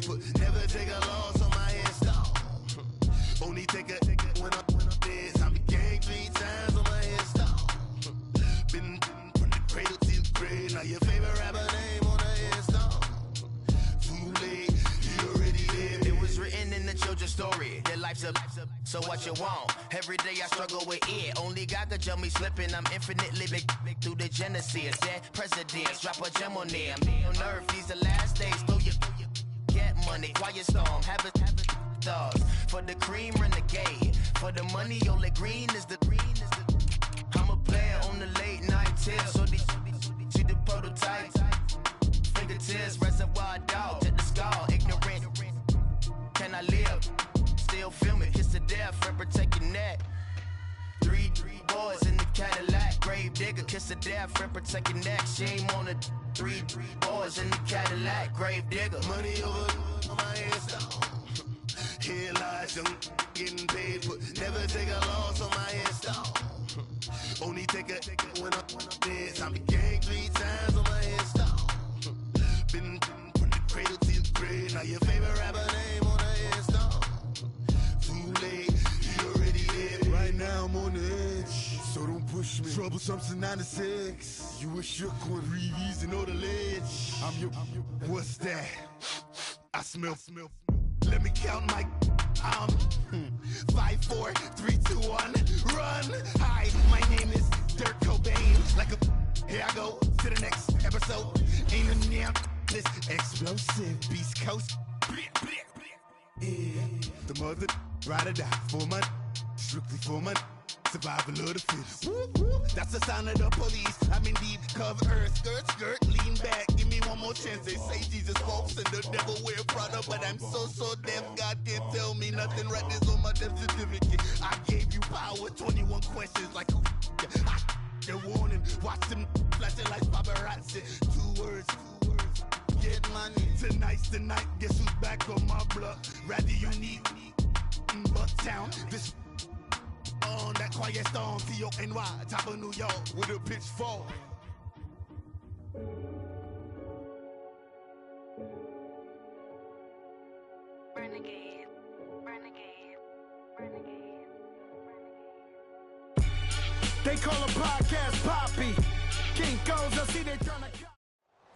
paid for. Never take a loss on my install. Only take a when I'm dead. I'm gang 3 times on my install. Been from the cradle to the grave. Now your favorite rapper name on the install. Too late, you already lived. It was written in the children's story. Their life's a so what you want? Every day I struggle with it. Only God could jump me slipping. I'm infinitely big through the genesis. Dead presidents, drop a gem on them. On earth, these the last days. Throw your get money, quiet storm, have it stars. For the cream, renegade. For the money, only green is the. I'm a player on the late night tips. So these see the prototype. Fingertips, reservoir dog, check the skull. Ignorant, can I live? Still film it, kiss to death, friend protect your neck. Three boys in the Cadillac, grave digger, kiss to death, friend protect your neck. Shame on the three boys in the Cadillac, grave digger. Money over on my install. Here lies young, getting paid for. Never take a loss on my install. Only take a when I'm dead. I'm gang 3 times on my install. Been from the cradle to the grave. Now your favorite rapper name on the install. Too late, you already lived. Right now I'm on the edge, so don't push me. Troublesome to 9 to 6. You a shook one, Reeves and all the ledge. I'm your. What's that? I smell. Let me count my. 5, 4, 3, 2, 1, run. Hi, my name is Dirk Cobain. Like a, here I go to the next episode. Ain't a damn this explosive Beast Coast. Yeah. The mother ride or die for money, strictly for money. Survival of the fittest. That's the sound of the police. I'm indeed cover earth, skirt, lean back. Give me one more chance. They say Jesus walks and the devil wear Prada, but I'm so deaf. God can't tell me nothing. Right this on my death certificate. I gave you power. 21 questions like who? They're warning. Watch them flashing like paparazzi. 2 words. Get money. Tonight's the night. Guess who's back on my block? Rather unique. Bucktown. This. On that quiet storm, T-O-N-Y, top of New York, with a pitchfork. Renegade. They call a podcast Poppy. King goes, I see they trying to.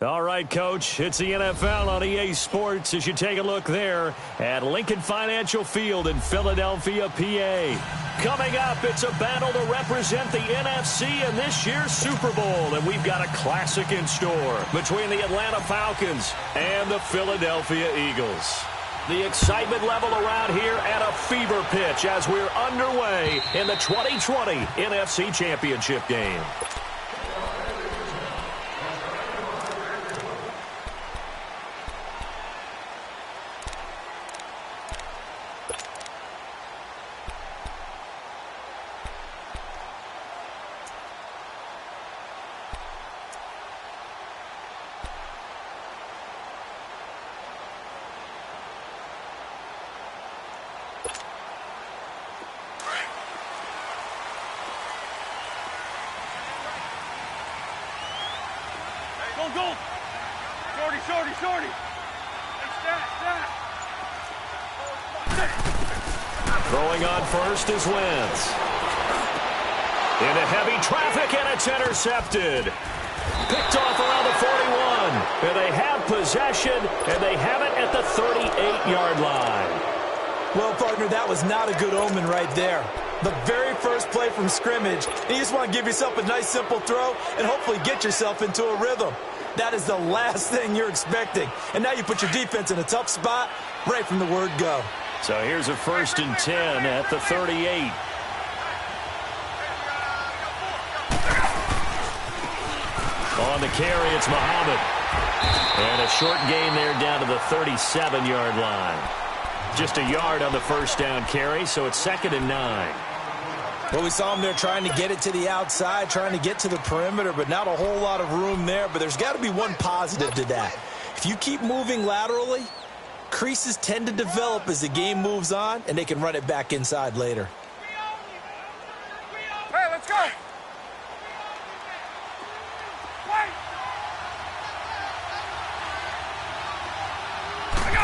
All right, Coach, it's the NFL on EA Sports as you take a look there at Lincoln Financial Field in Philadelphia, PA. Coming up, it's a battle to represent the NFC in this year's Super Bowl, and we've got a classic in store between the Atlanta Falcons and the Philadelphia Eagles. The excitement level around here at a fever pitch as we're underway in the 2020 NFC Championship game. Go! Shorty! Throwing on first is Wentz. Into heavy traffic, and it's intercepted. Picked off around the 41. And they have possession, and they have it at the 38-yard line. Well, partner, that was not a good omen right there. The very first play from scrimmage, you just want to give yourself a nice, simple throw and hopefully get yourself into a rhythm. That is the last thing you're expecting. And now you put your defense in a tough spot right from the word go. So here's a 1st and 10 at the 38. On the carry, it's Muhammad. And a short gain there down to the 37-yard line. Just a yard on the first down carry, so it's 2nd and 9. Well, we saw him there trying to get it to the outside, trying to get to the perimeter, but not a whole lot of room there. But there's got to be one positive to that. If you keep moving laterally, creases tend to develop as the game moves on, and they can run it back inside later. Hey, let's go! Wait! Go!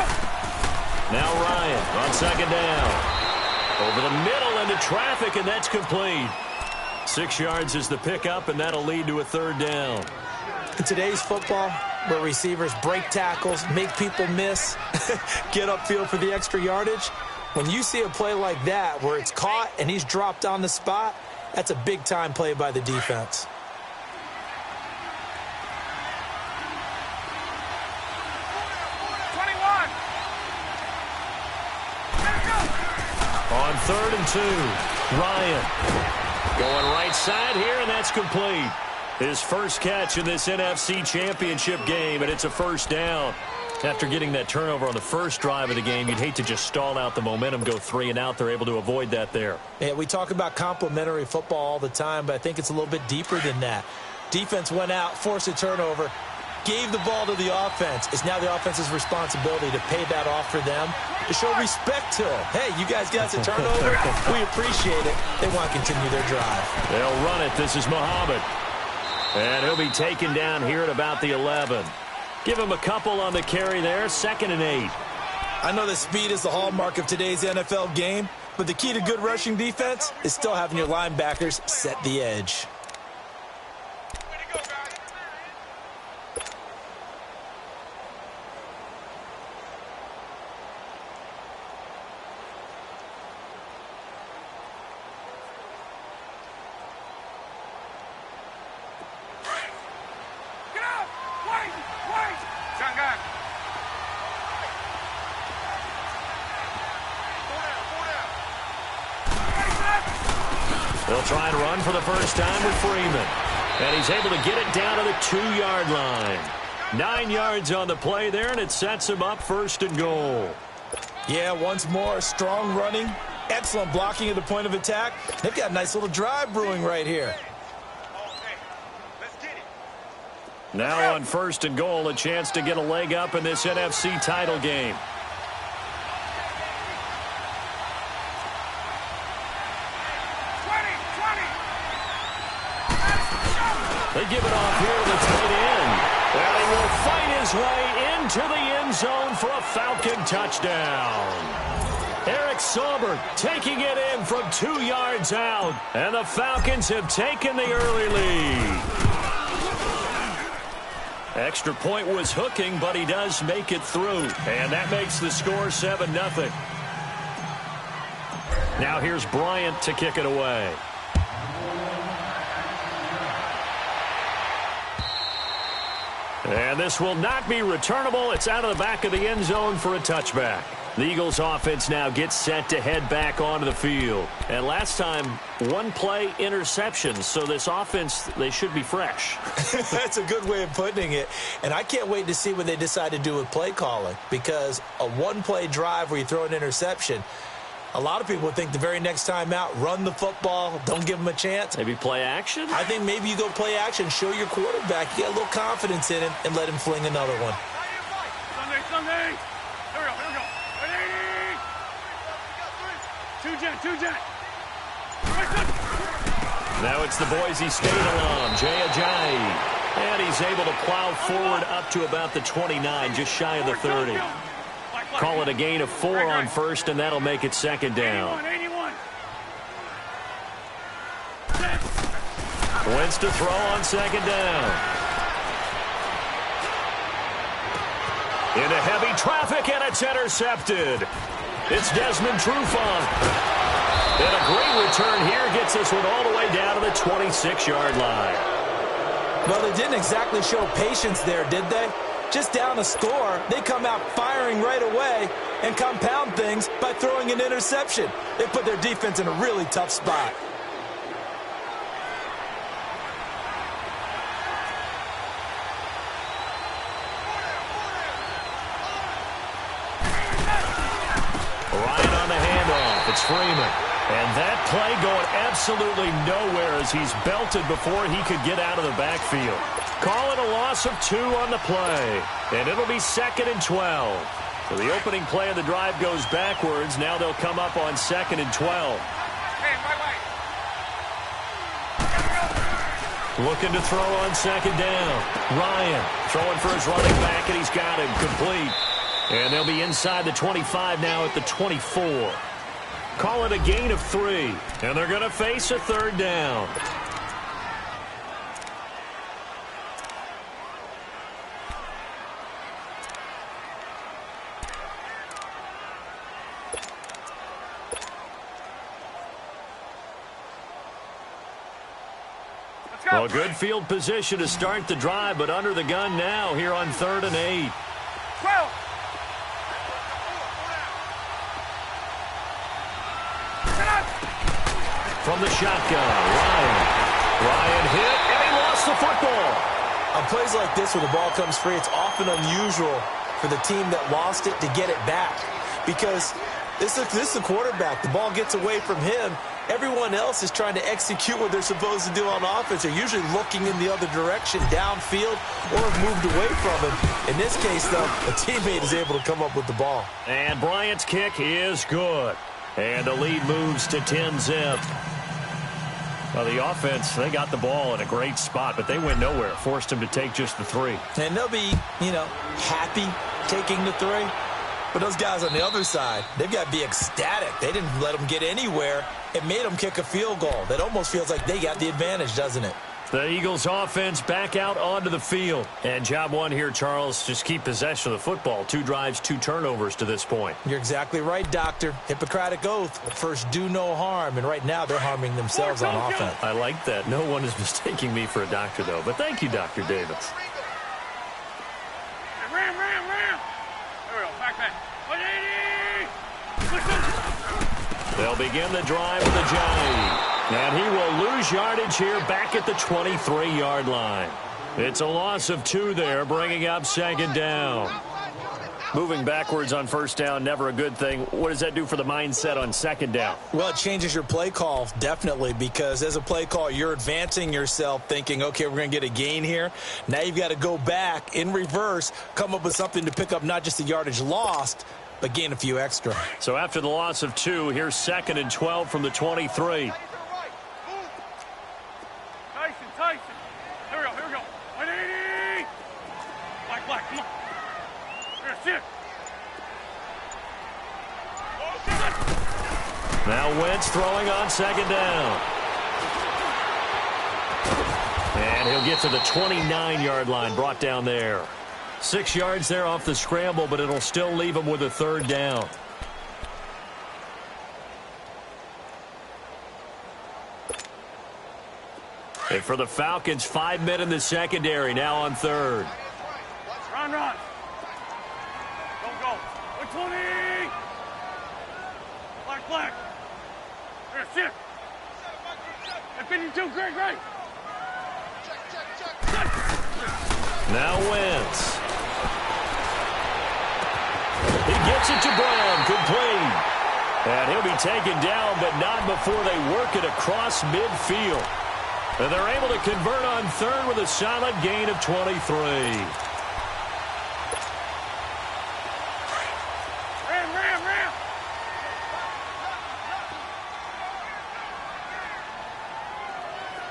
Now Ryan on second down. Over the middle into traffic, and that's complete. 6 yards is the pickup, and that'll lead to a third down. In today's football, where receivers break tackles, make people miss, get upfield for the extra yardage, when you see a play like that where it's caught and he's dropped on the spot, that's a big-time play by the defense. On 3rd and 2, Ryan going right side here, and that's complete. His first catch in this NFC Championship game, and it's a first down. After getting that turnover on the first drive of the game, you'd hate to just stall out the momentum, go 3 and out. They're able to avoid that there. Yeah, we talk about complementary football all the time, but I think it's a little bit deeper than that. Defense went out, forced a turnover, gave the ball to the offense. It's now the offense's responsibility to pay that off for them, to show respect to them. Hey, you guys got a turnover. We appreciate it. They want to continue their drive. They'll run it. This is Muhammad. And he'll be taken down here at about the 11. Give him a couple on the carry there. 2nd and 8. I know that speed is the hallmark of today's NFL game, but the key to good rushing defense is still having your linebackers set the edge. They'll try and run for the first time with Freeman. And he's able to get it down to the 2-yard line. 9 yards on the play there, and it sets him up 1st and goal. Yeah, once more, strong running, excellent blocking at the point of attack. They've got a nice little drive brewing right here. Now on 1st and goal, a chance to get a leg up in this NFC title game. They give it off here to the tight end. And he will fight his way into the end zone for a Falcon touchdown. Eric Sauber taking it in from 2 yards out. And the Falcons have taken the early lead. Extra point was hooking, but he does make it through. And that makes the score 7-0. Now here's Bryant to kick it away. And this will not be returnable. It's out of the back of the end zone for a touchback. The Eagles offense now gets set to head back onto the field. And last time, 1-play interception. So this offense, they should be fresh. That's a good way of putting it. And I can't wait to see what they decide to do with play calling. Because a 1-play drive where you throw an interception, a lot of people think the very next time out, run the football, don't give them a chance. Maybe play action? I think maybe you go play action, show your quarterback, you get a little confidence in him, and let him fling another one. Sunday. Here we go. 2-jet. Now it's the Boise State alum, Jay Ajayi. And he's able to plow forward up to about the 29, just shy of the 30. Call it a gain of 4 on 1st, and that'll make it 2nd down. 81. Wentz to throw on 2nd down. Into heavy traffic, and it's intercepted. It's Desmond Trufant. And a great return here gets this one all the way down to the 26-yard line. Well, they didn't exactly show patience there, did they? Just down a score, they come out firing right away and compound things by throwing an interception. They put their defense in a really tough spot. Ryan on the handoff. It's Freeman. And that play going absolutely nowhere as he's belted before he could get out of the backfield. Call it a loss of 2 on the play. And it'll be 2nd and 12. So the opening play of the drive goes backwards. Now they'll come up on 2nd and 12. Looking to throw on 2nd down. Ryan throwing for his running back, and he's got him complete. And they'll be inside the 25 now at the 24. Call it a gain of 3. And they're going to face a third down. Well, good field position to start the drive, but under the gun now here on 3rd and 8. 12. From the shotgun, Ryan hit, and he lost the football. On plays like this where the ball comes free, it's often unusual for the team that lost it to get it back. Because this is the quarterback. The ball gets away from him. Everyone else is trying to execute what they're supposed to do on offense. They're usually looking in the other direction, downfield, or have moved away from him. In this case, though, a teammate is able to come up with the ball. And Bryant's kick is good. And the lead moves to 10-zip. Well, the offense, they got the ball in a great spot, but they went nowhere. Forced them to take just the 3. And they'll be, happy taking the 3. But those guys on the other side, they've got to be ecstatic. They didn't let them get anywhere. It made them kick a field goal. That almost feels like they got the advantage, doesn't it? The Eagles offense back out onto the field. And job one here, Charles, just keep possession of the football. 2 drives, 2 turnovers to this point. You're exactly right, Doctor. Hippocratic oath. First, do no harm. And right now, they're harming themselves on offense. I like that. No one is mistaking me for a doctor, though. But thank you, Dr. Davis. Ram. There we go. Back. 180. They'll begin the drive with a jive. And he will lose yardage here back at the 23-yard line. It's a loss of 2 there, bringing up 2nd down. Moving backwards on 1st down, never a good thing. What does that do for the mindset on 2nd down? Well, it changes your play call, definitely, because as a play call, you're advancing yourself thinking, okay, we're going to get a gain here. Now you've got to go back in reverse, come up with something to pick up not just the yardage lost, but gain a few extra. So after the loss of 2, here's 2nd and 12 from the 23. Tyson. Here we go. 180. Black, come on. Here, sit. Now Wentz throwing on 2nd down. And he'll get to the 29-yard line, brought down there. 6 yards there off the scramble, but it'll still leave him with a 3rd down. And for the Falcons, 5 men in the secondary, now on 3rd. Run. Go. 120. Black. Here, sit. At 52, great. Now Wentz. He gets it to Brown, complete. And he'll be taken down, but not before they work it across midfield. And they're able to convert on 3rd with a solid gain of 23. Ram.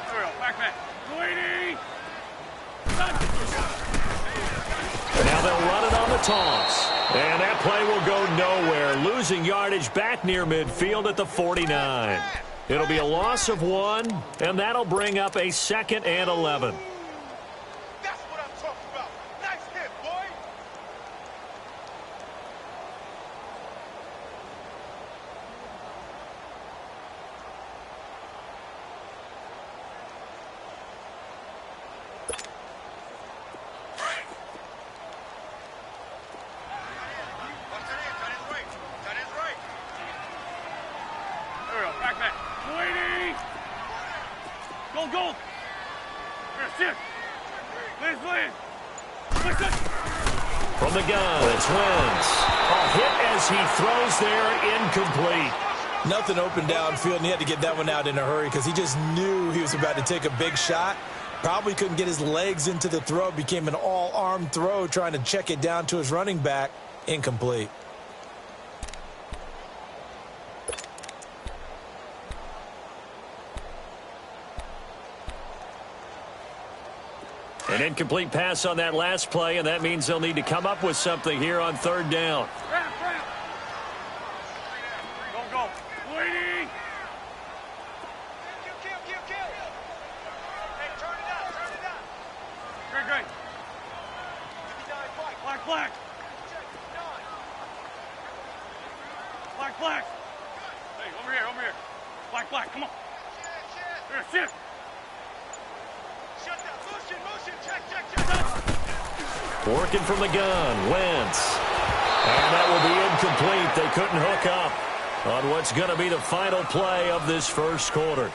There we go. Back. 280. Now they'll run it on the toss. And that play will go nowhere. Losing yardage back near midfield at the 49. It'll be a loss of 1, and that'll bring up a 2nd and 11. That's what I'm talking about. Nice hit, boy. There we go. Back. 280. Go. Here, sit. Liz. From the gun, it's Wentz. A hit as he throws there, incomplete. Nothing open downfield, and he had to get that one out in a hurry because he just knew he was about to take a big shot. Probably couldn't get his legs into the throw. Became an all-arm throw trying to check it down to his running back. Incomplete. An incomplete pass on that last play, and that means they'll need to come up with something here on third down. Go. Waiting. Hey, turn it out. Great. Black. Black. Hey, over here. Black, come on. Here, sit. Shut down. Motion. Check. Working from the gun, Wentz. And that will be incomplete. They couldn't hook up on what's going to be the final play of this first quarter.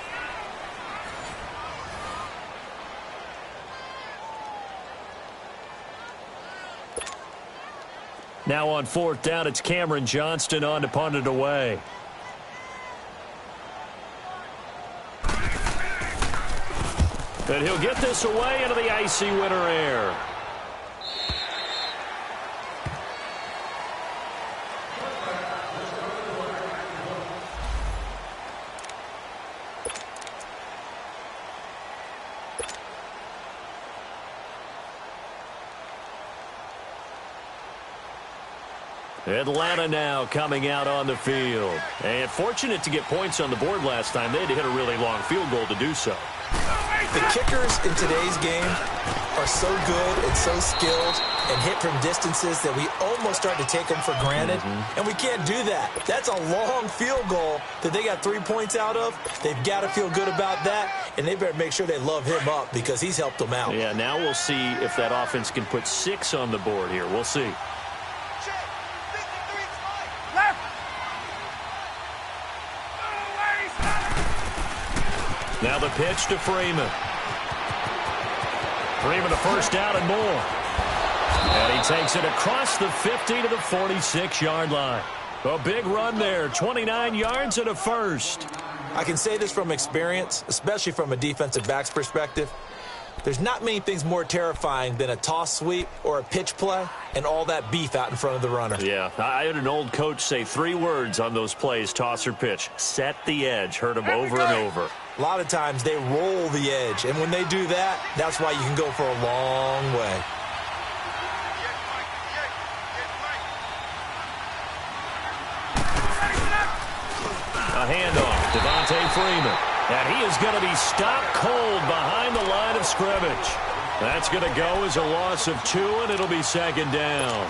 Now on fourth down, it's Cameron Johnston on to punt it away. And he'll get this away into the icy winter air. Atlanta now coming out on the field. And fortunate to get points on the board last time. They had to hit a really long field goal to do so. The kickers in today's game are so good and so skilled and hit from distances that we almost start to take them for granted. And we can't do that. That's a long field goal that they got 3 points out of. They've got to feel good about that, and they better make sure they love him up because he's helped them out. Yeah, now we'll see if that offense can put 6 on the board here. We'll see. Now the pitch to Freeman. Freeman a first down and more. And he takes it across the 50 to the 46-yard line. A big run there, 29 yards and a first. I can say this from experience, especially from a defensive back's perspective. There's not many things more terrifying than a toss sweep or a pitch play and all that beef out in front of the runner. Yeah, I had an old coach say 3 words on those plays, toss or pitch. Set the edge. Heard him over and over. A lot of times they roll the edge, and when they do that, that's why you can go for a long way. A handoff, Devontae Freeman. And he is going to be stopped cold behind the line of scrimmage. That's going to go as a loss of 2, and it'll be second down.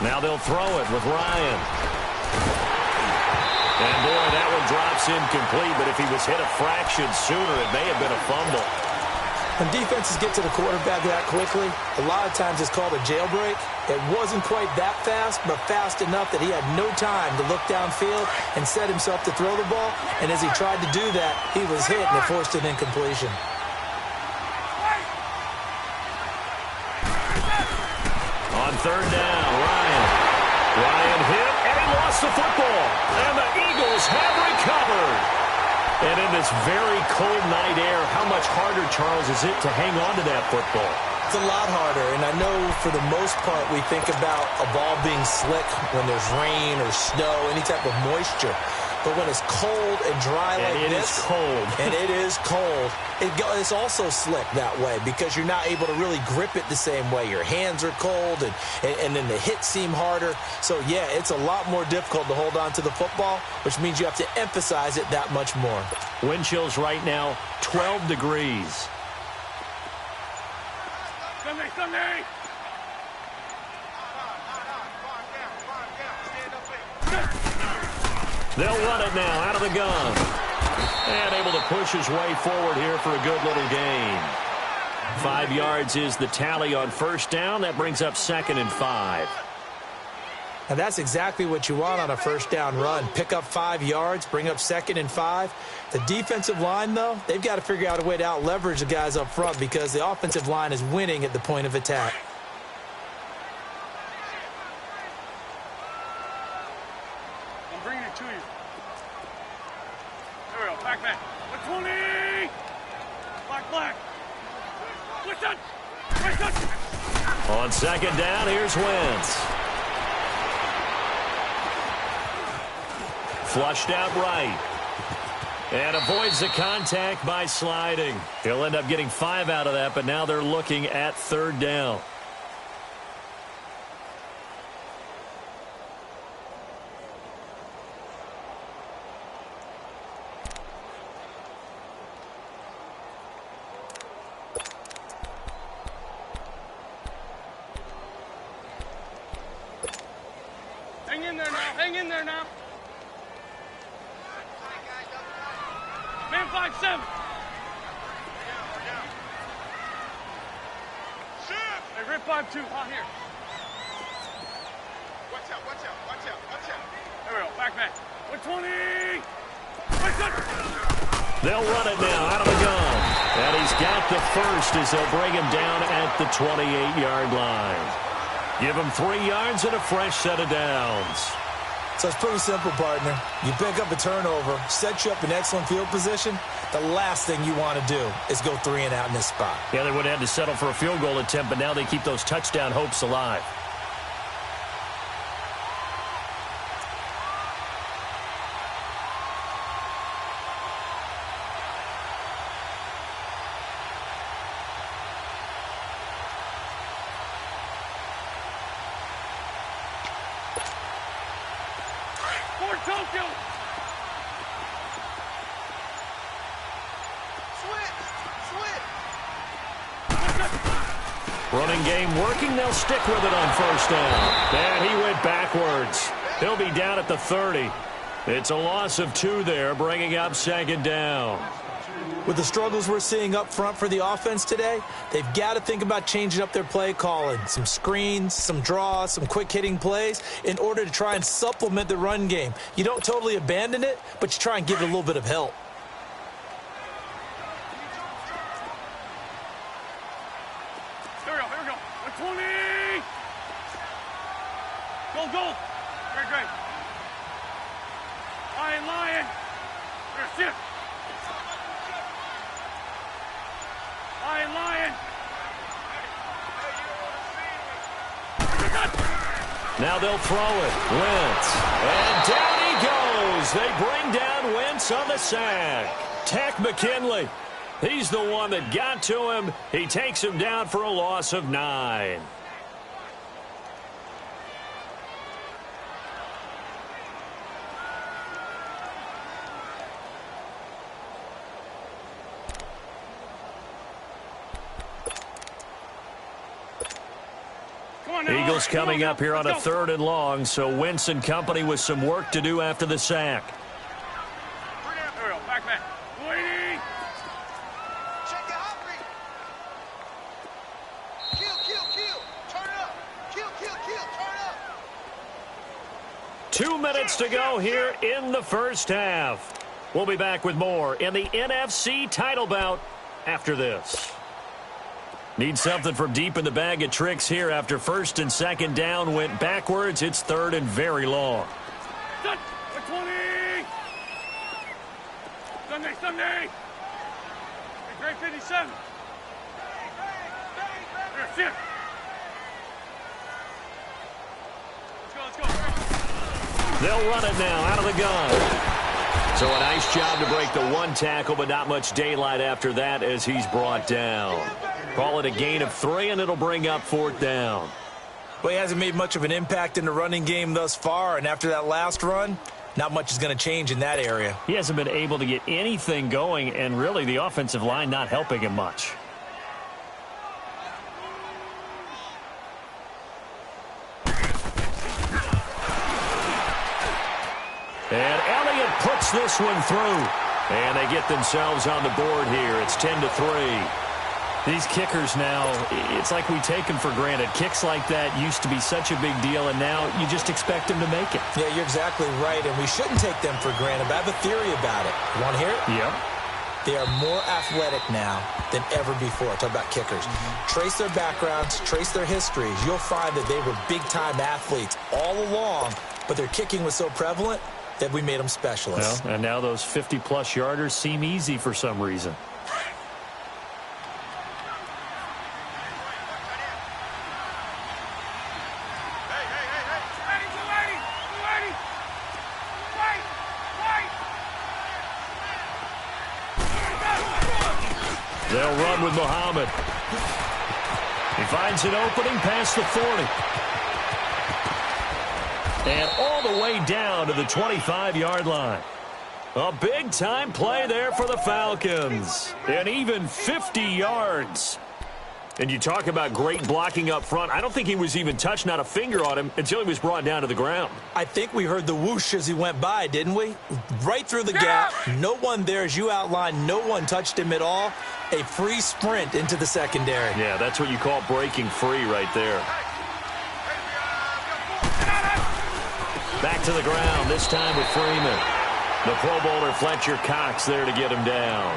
Now they'll throw it with Ryan. And boy, that one drops incomplete, but if he was hit a fraction sooner, it may have been a fumble. When defenses get to the quarterback that quickly, a lot of times it's called a jailbreak. It wasn't quite that fast, but fast enough that he had no time to look downfield and set himself to throw the ball. And as he tried to do that, he was hit and it forced an incompletion. On third down, Ryan hit, and he lost the football. And the Eagles have recovered. And in this very cold night air, how much harder, Charles, is it to hang on to that football? It's a lot harder, and I know for the most part we think about a ball being slick when there's rain or snow, any type of moisture. But when it's cold and dry like this, and it is cold, it's also slick that way because you're not able to really grip it the same way. Your hands are cold, and then the hits seem harder. So, yeah, it's a lot more difficult to hold on to the football, which means you have to emphasize it that much more. Wind chills right now, 12 degrees. Sunday! They'll run it now out of the gun. And able to push his way forward here for a good little gain. 5 yards is the tally on first down. That brings up 2nd and 5. And that's exactly what you want on a first down run. Pick up 5 yards, bring up 2nd and 5. The defensive line, though, they've got to figure out a way to out-leverage the guys up front because the offensive line is winning at the point of attack. I'm bringing it to you. On second down, here's Wentz. Flushed out right. And avoids the contact by sliding. He'll end up getting 5 out of that, but now they're looking at third down. Hang in there now. Hang in there now. Man 5-7. Hey, rip 5-2. Hot here. Watch out, watch out, watch out, watch out. There we go. Back. 120. They'll run it now out of the gun. And he's got the first as they'll bring him down at the 28-yard line. Give him 3 yards and a fresh set of downs. So it's pretty simple, partner. You pick up a turnover, set you up in excellent field position. The last thing you want to do is go 3 and out in this spot. Yeah, they would have had to settle for a field goal attempt, but now they keep those touchdown hopes alive. Tokyo. Running game working. They'll stick with it on first down. And he went backwards. He'll be down at the 30. It's a loss of 2 there, bringing up second down. With the struggles we're seeing up front for the offense today, they've got to think about changing up their play calling. Some screens, some draws, some quick-hitting plays in order to try and supplement the run game. You don't totally abandon it, but you try and give it a little bit of help. Here we go. 120. Go. Great. Lion. Here, shift. Lion. Now they'll throw it. Wentz. And down he goes. They bring down Wentz on the sack. Tech McKinley. He's the one that got to him. He takes him down for a loss of 9. Eagles coming up here on a 3rd and long, so Wentz and company with some work to do after the sack. There we go. Back. Waiting. Check it out, Kill. Turn up. Kill. Turn up. 2 minutes to go here in the first half. We'll be back with more in the NFC title bout after this. Need something from deep in the bag of tricks here after first and second down went backwards. It's 3rd and very long. 20. Sunday. Great 57. Here, shift. Let's go. They'll run it now out of the gun. So a nice job to break the 1 tackle, but not much daylight after that as he's brought down. Call it a gain of 3, and it'll bring up 4th down. Well, he hasn't made much of an impact in the running game thus far, and after that last run, not much is going to change in that area. He hasn't been able to get anything going, and really the offensive line not helping him much. And Elliott puts this one through. And they get themselves on the board here. It's 10-3. These kickers now, it's like we take them for granted. Kicks like that used to be such a big deal, and now you just expect them to make it. Yeah, you're exactly right, and we shouldn't take them for granted. But I have a theory about it. You want to hear it? Yep. They are more athletic now than ever before. Talk about kickers. Trace their backgrounds, trace their histories. You'll find that they were big-time athletes all along, but their kicking was so prevalent that we made them specialists. Well, and now those 50-plus yarders seem easy for some reason. They'll run with Muhammad. He finds an opening past the 40. And all the way down to the 25-yard line. A big-time play there for the Falcons. And even 50 yards. And you talk about great blocking up front. I don't think he was even touched, not a finger on him, until he was brought down to the ground. I think we heard the whoosh as he went by, didn't we? Right through the gap. No one there, as you outlined. No one touched him at all. A free sprint into the secondary. Yeah, that's what you call breaking free right there. Back to the ground, this time with Freeman. The Pro Bowler Fletcher Cox there to get him down.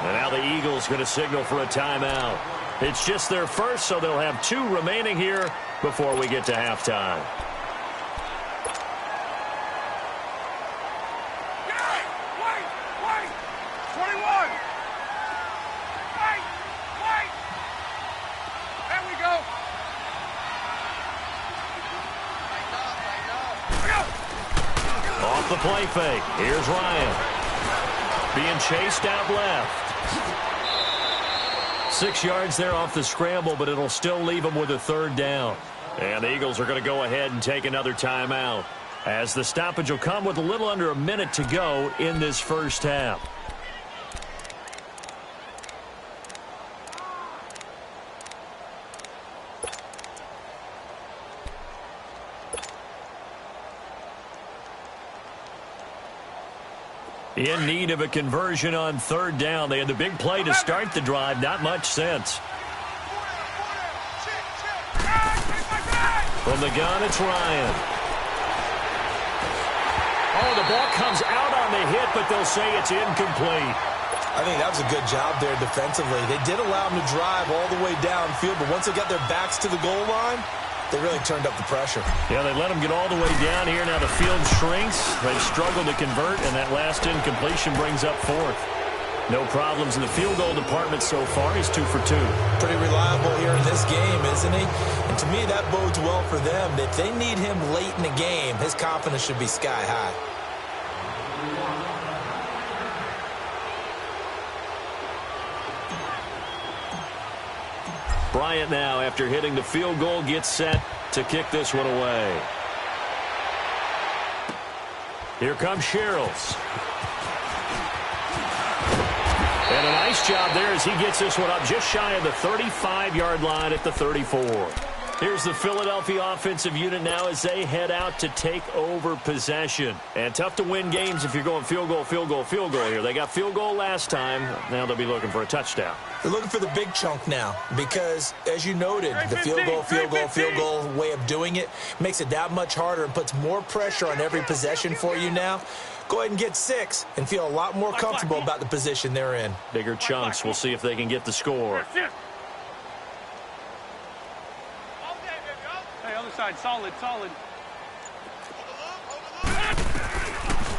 And now the Eagles going to signal for a timeout. It's just their first, so they'll have 2 remaining here before we get to halftime. Wait! 21! Wait! There we go! Off the play fake. Here's Ryan. Being chased out left. 6 yards there off the scramble, but it'll still leave him with a 3rd down. And the Eagles are going to go ahead and take another timeout, as the stoppage will come with a little under a minute to go in this first half. In need of a conversion on 3rd down. They had the big play to start the drive. Not much sense. From the gun, it's Ryan. Oh, the ball comes out on the hit, but they'll say it's incomplete. I think that was a good job there defensively. They did allow them to drive all the way downfield, but once they got their backs to the goal line, they really turned up the pressure. Yeah, they let them get all the way down here. Now the field shrinks. They've struggled to convert, and that last incompletion brings up 4th. No problems in the field goal department so far. He's 2 for 2. Pretty reliable here in this game, isn't he? And to me, that bodes well for them. If they need him late in the game, his confidence should be sky high. Bryant now, after hitting the field goal, gets set to kick this one away. Here comes Sherrills. And a nice job there as he gets this one up just shy of the 35-yard line at the 34. Here's the Philadelphia offensive unit now as they head out to take over possession. And tough to win games if you're going field goal here. They got field goal last time. Now they'll be looking for a touchdown. They're looking for the big chunk now because, as you noted, the field goal way of doing it makes it that much harder and puts more pressure on every possession for you now. Go ahead and get 6 and feel a lot more comfortable about the position they're in. Bigger chunks. We'll see if they can get the score. Hey, other side, solid.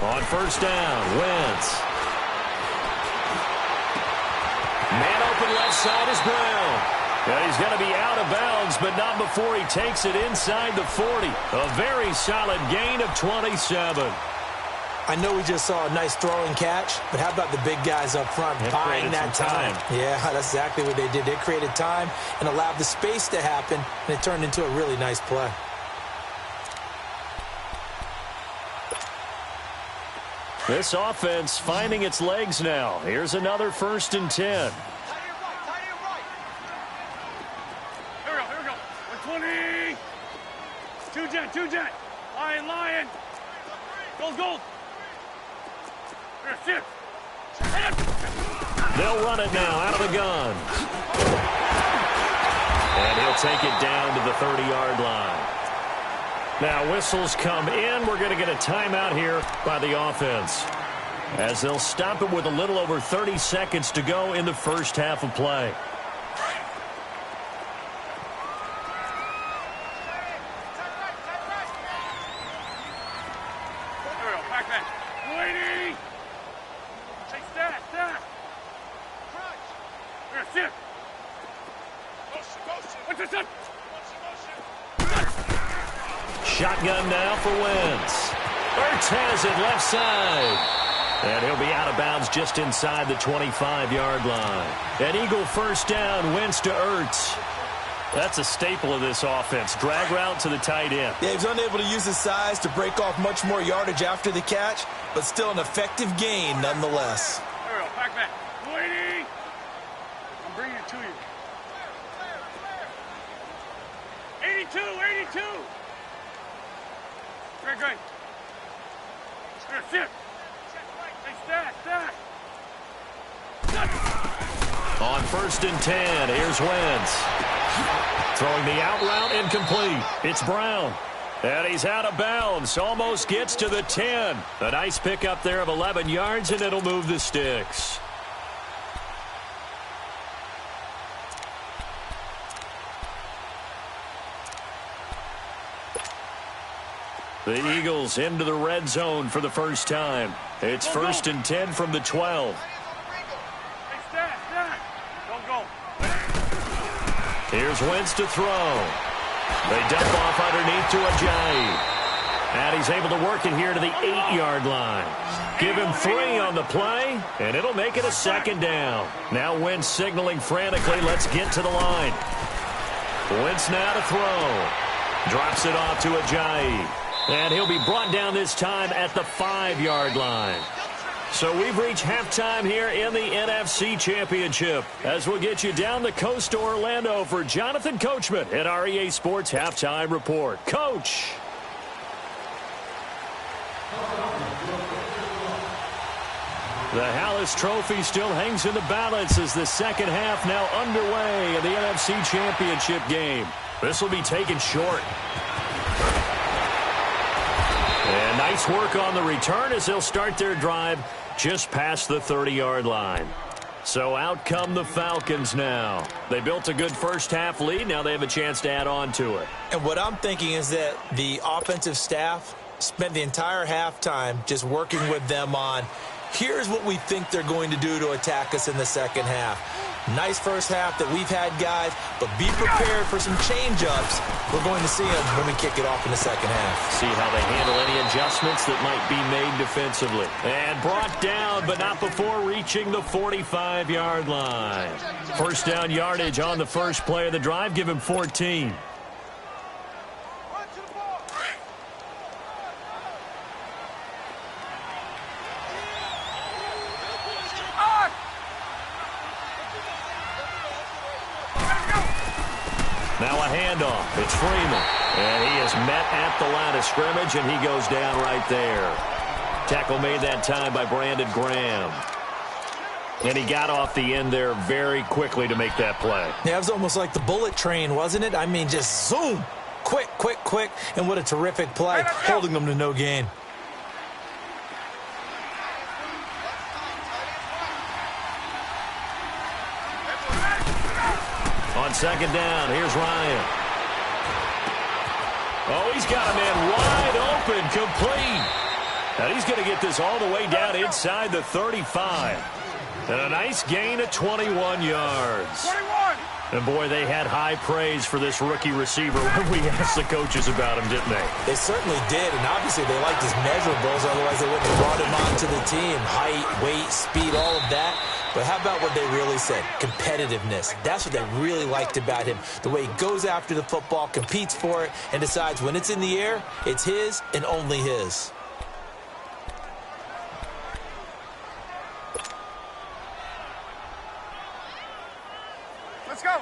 On 1st down, Wentz. Man open left side is Brown. And he's going to be out of bounds, but not before he takes it inside the 40. A very solid gain of 27. I know we just saw a nice throwing catch, but how about the big guys up front buying that time? Yeah, that's exactly what they did. They created time and allowed the space to happen, and it turned into a really nice play. This offense finding its legs now. Here's another 1st and 10. Here we go. 120. Two jet. Lion. Gold. Here, they'll run it now out of the gun. And he'll take it down to the 30-yard line. Now whistles come in. We're going to get a timeout here by the offense, as they'll stop it with a little over 30 seconds to go in the first half of play. Shotgun now for Wentz. Ertz has it left side. And he'll be out of bounds just inside the 25-yard line. An Eagle first down, Wentz to Ertz. That's a staple of this offense. Drag route to the tight end. Yeah, he's unable to use his size to break off much more yardage after the catch, but still an effective gain nonetheless. There we go. Back. Waiting. I'm bringing it to you. 82. Great. Sit. Hey, stack. On 1st and 10, here's Wentz. Throwing the out route incomplete. It's Brown. And he's out of bounds. Almost gets to the 10. A nice pickup there of 11 yards, and it'll move the sticks. The Eagles into the red zone for the first time. It's 1st and 10 from the 12. Hey, stack. Don't go. Here's Wentz to throw. They dump off underneath to Ajayi. And he's able to work it here to the 8-yard line. Give him 3 on the play, and it'll make it a 2nd down. Now Wentz signaling frantically, let's get to the line. Wentz now to throw. Drops it off to Ajayi. And he'll be brought down this time at the 5-yard line. So we've reached halftime here in the NFC Championship. As we'll get you down the coast to Orlando for Jonathan Coachman at our EA Sports Halftime Report. Coach. The Hallis Trophy still hangs in the balance as the second half now underway in the NFC Championship game. This will be taken short. And nice work on the return as they'll start their drive just past the 30-yard line. So out come the Falcons now. They built a good first-half lead. Now they have a chance to add on to it. And what I'm thinking is that the offensive staff spent the entire halftime just working with them on, here's what we think they're going to do to attack us in the second half. Nice first half that we've had, guys, but be prepared for some change-ups. We're going to see them when we kick it off in the second half. See how they handle any adjustments that might be made defensively. And brought down, but not before reaching the 45-yard line. First down yardage on the first play of the drive. Give him 14. Now a handoff. It's Freeman. And he is met at the line of scrimmage, and he goes down right there. Tackle made that time by Brandon Graham. And he got off the end there very quickly to make that play. Yeah, it was almost like the bullet train, wasn't it? I mean, just zoom. Quick. And what a terrific play, holding them to no gain. On second down, here's Ryan. Oh, he's got a man wide open, complete. And he's going to get this all the way down inside the 35. And a nice gain of 21 yards. 21. And, boy, they had high praise for this rookie receiver when we asked the coaches about him, didn't they? They certainly did, and obviously they liked his measurables, otherwise they wouldn't have brought him onto the team. Height, weight, speed, all of that. But how about what they really said? Competitiveness. That's what they really liked about him. The way he goes after the football, competes for it, and decides when it's in the air, it's his and only his. Let's go.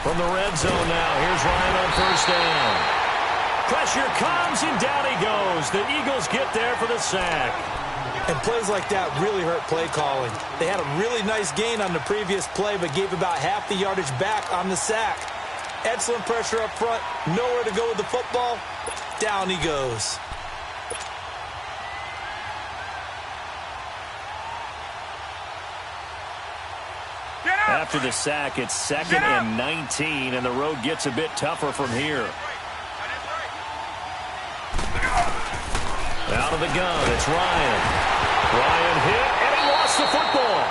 From the red zone now, here's Ryan on first down. Pressure comes, and down he goes. The Eagles get there for the sack. And plays like that really hurt play calling. They had a really nice gain on the previous play, but gave about half the yardage back on the sack. Excellent pressure up front. Nowhere to go with the football. Down he goes. After the sack, it's 2nd and 19, and the road gets a bit tougher from here. Out of the gun, it's Ryan. Ryan hit, and he gets the football.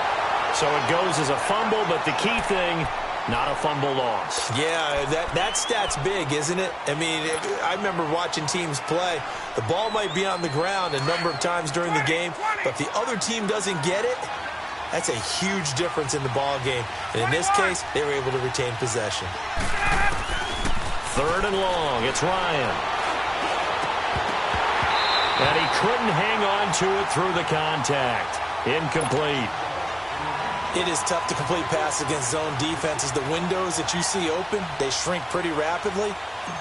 So it goes as a fumble, but the key thing, not a fumble loss. Yeah, that stat's big, isn't it? I mean, I remember watching teams play. The ball might be on the ground a number of times during the game, but if the other team doesn't get it, that's a huge difference in the ball game. And in this case, they were able to retain possession. 3rd and long. It's Ryan. And he couldn't hang on to it through the contact. Incomplete. It is tough to complete pass against zone defenses. The windows that you see open, they shrink pretty rapidly.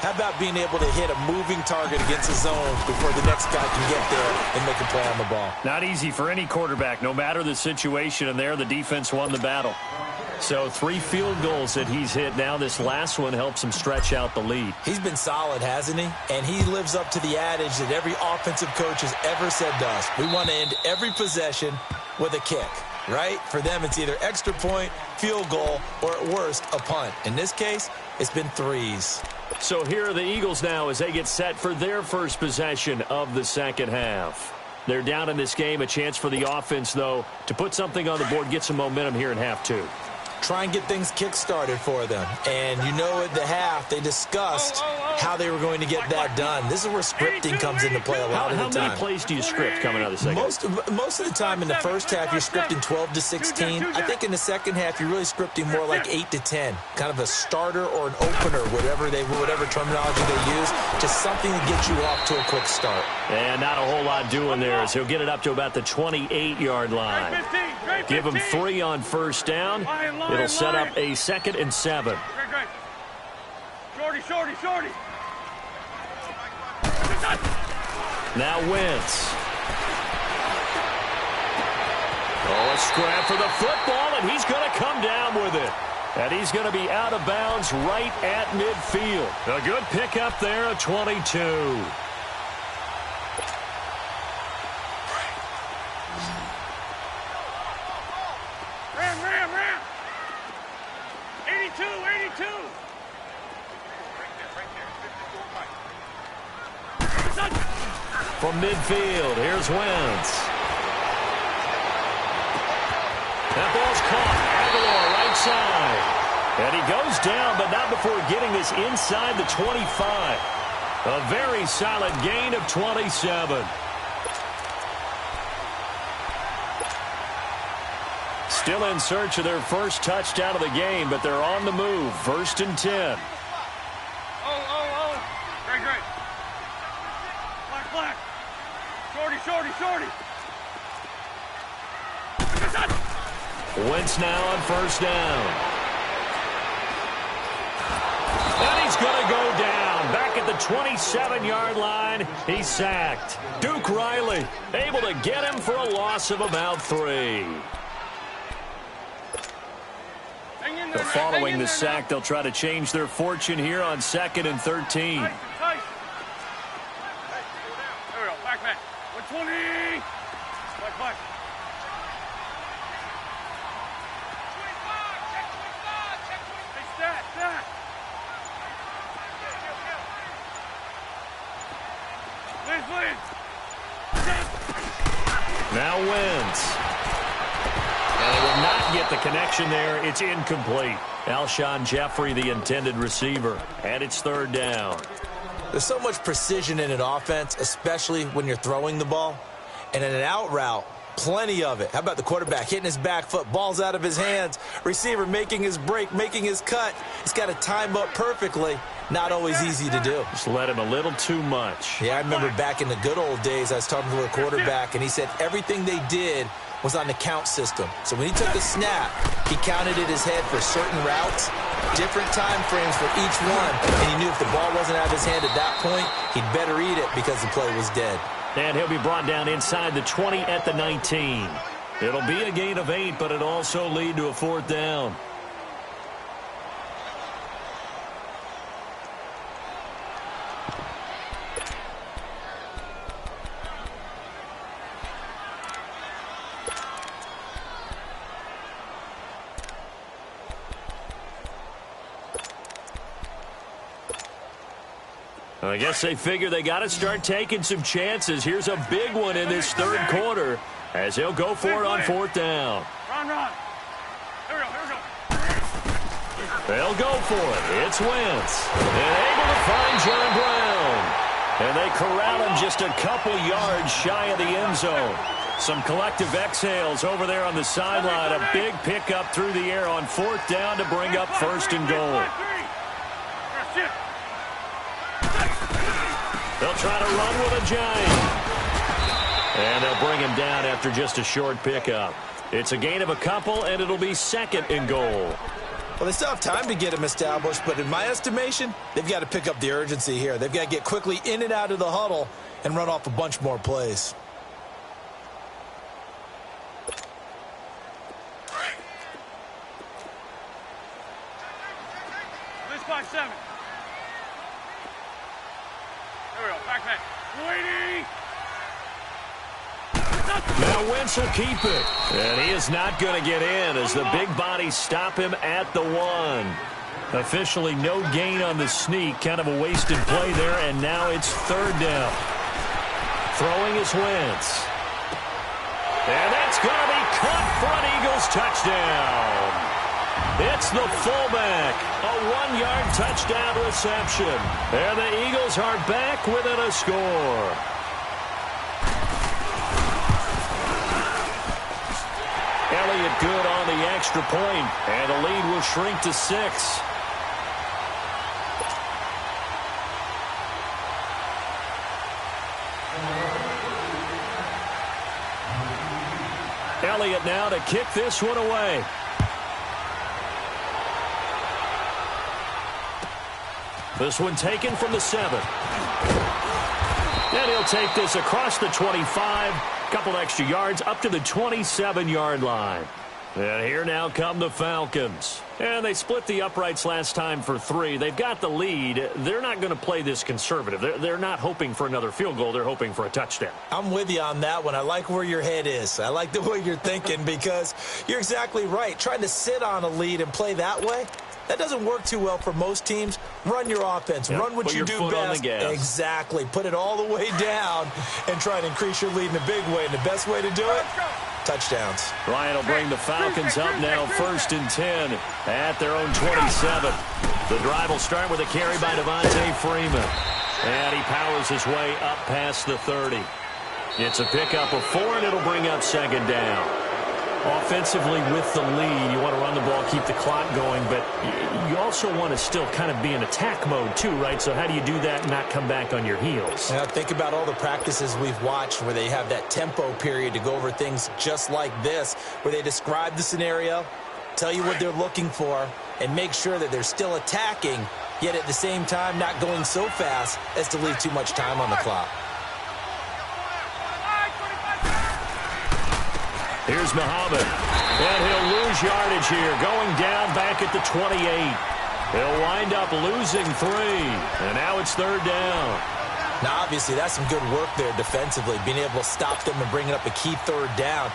How about being able to hit a moving target against a zone before the next guy can get there and make a play on the ball? Not easy for any quarterback, no matter the situation, and there the defense won the battle. So 3 field goals that he's hit now. This last one helps him stretch out the lead. He's been solid, hasn't he? And he lives up to the adage that every offensive coach has ever said to us. We want to end every possession with a kick. Right? For them, it's either extra point, field goal, or at worst, a punt. In this case, it's been 3s. So here are the Eagles now as they get set for their first possession of the second half. They're down in this game. A chance for the offense, though, to put something on the board, get some momentum here in half 2. Try and get things kick-started for them. And you know at the half, they discussed how they were going to get that done. This is where scripting comes into play a lot of the time. How many plays do you script coming out of the second half? Most of the time in the first half, you're scripting 12 to 16. I think in the second half, you're really scripting more like 8 to 10. Kind of a starter or an opener, whatever terminology they use, just something to get you off to a quick start. And not a whole lot doing there as he'll get it up to about the 28-yard line. Give him 3 on first down. It'll set up a 2nd and 7. Shorty. Now Wentz. Oh, a scrap for the football, and he's going to come down with it. And he's going to be out of bounds right at midfield. A good pickup there, a 22. Ram. 82. From midfield, here's Wentz. That ball's caught. Aguilar, right side. And he goes down, but not before getting this inside the 25. A very solid gain of 27. Still in search of their first touchdown of the game, but they're on the move. 1st and 10. Great. Black. Shorty. Wentz now on first down. And he's going to go down. Back at the 27-yard line, he's sacked. Duke Riley able to get him for a loss of about 3. Following the sack, they'll try to change their fortune here on 2nd and 13. Tight. There we go. Back. 120. Black. 25. Check 25. Please. Now Wentz. And they will not get the connection there. It's incomplete. Alshon Jeffrey, the intended receiver. And it's 3rd down. There's so much precision in an offense, especially when you're throwing the ball. And in an out route, plenty of it. How about the quarterback hitting his back foot, ball's out of his hands, receiver making his break, making his cut. He's got to time up perfectly. Not always easy to do. Just let him a little too much. Yeah, I remember back in the good old days, I was talking to a quarterback, and he said everything they did was on the count system. So when he took the snap, he counted in his head for certain routes, different time frames for each one, and he knew if the ball wasn't out of his hand at that point, he'd better eat it because the play was dead. And he'll be brought down inside the 20 at the 19. It'll be a gain of 8, but it'll also lead to a 4th down. I guess they figure they got to start taking some chances. Here's a big one in this 3rd quarter. as he'll go for it on fourth down. Run. Here we go. They'll go for it. It's Wentz. And able to find John Brown. And they corral him just a couple yards shy of the end zone. Some collective exhales over there on the sideline. A big pickup through the air on fourth down to bring up first and goal. They'll try to run with a giant. And they'll bring him down after just a short pickup. It's a gain of a couple, and it'll be second and goal. Well, they still have time to get him established, but in my estimation, they've got to pick up the urgency here. They've got to get quickly in and out of the huddle and run off a bunch more plays. This by 7. There we go. Back. Waiting. Now Wentz will keep it. And he is not going to get in as the big bodies stop him at the 1. Officially no gain on the sneak. Kind of a wasted play there, and now it's third down. Throwing is Wentz. And that's going to be caught for an Eagles touchdown. It's the fullback. A 1-yard touchdown reception. And the Eagles are back within a score. Elliott good on the extra point, and the lead will shrink to 6. Elliott now to kick this one away. This one taken from the 7. And he'll take this across the 25. Couple extra yards up to the 27-yard line. And here now come the Falcons. And they split the uprights last time for 3. They've got the lead. They're not going to play this conservative. They're not hoping for another field goal. They're hoping for a touchdown. I'm with you on that one. I like where your head is. I like the way you're thinking because you're exactly right. Trying to sit on a lead and play that way, that doesn't work too well for most teams. Run your offense. Yep. Run what you do best. On the gas. Exactly. Put it all the way down and try and increase your lead in a big way. And the best way to do it, touchdowns. Ryan will bring the Falcons up now, 1st and 10 at their own 27. The drive will start with a carry by Devontae Freeman. And he powers his way up past the 30. It's a pickup of 4, and it'll bring up second down. Offensively with the lead, you want to run the ball, keep the clock going, but you also want to still kind of be in attack mode too, right? So how do you do that and not come back on your heels? Now think about all the practices we've watched where they have that tempo period to go over things just like this, where they describe the scenario, tell you what they're looking for, and make sure that they're still attacking, yet at the same time not going so fast as to leave too much time on the clock. Here's Muhammad, and he'll lose yardage here, going down back at the 28. He'll wind up losing 3, and now it's third down. Now, obviously, that's some good work there defensively, being able to stop them and bringing up a key third down.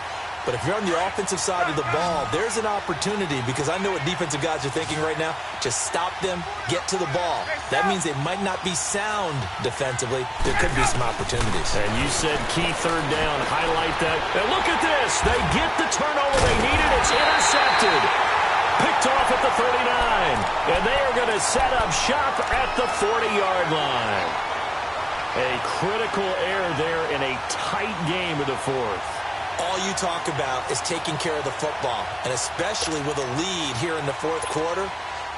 But if you're on the offensive side of the ball, there's an opportunity because I know what defensive guys are thinking right now. Just stop them, get to the ball. That means they might not be sound defensively. There could be some opportunities. And you said key third down. Highlight that. And look at this. They get the turnover they needed. It's intercepted. Picked off at the 39. And they are going to set up shop at the 40-yard line. A critical error there in a tight game of the 4th. All you talk about is taking care of the football, and especially with a lead here in the 4th quarter,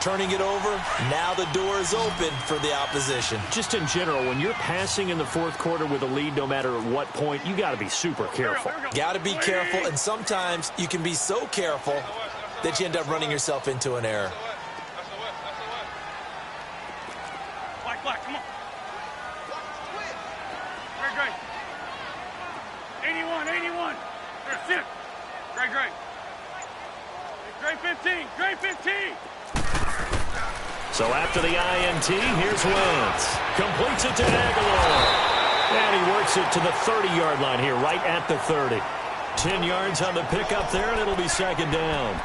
turning it over, now the door is open for the opposition. Just in general, when you're passing in the 4th quarter with a lead, no matter at what point, you got to be super careful. Got to be careful, and sometimes you can be so careful that you end up running yourself into an error. Black, come on. Great. 81. There's 6. Great. Great 15. So after the INT, here's Wentz. Completes it to Aguilar. And he works it to the 30-yard line here, right at the 30. 10 yards on the pickup there, and it'll be second down.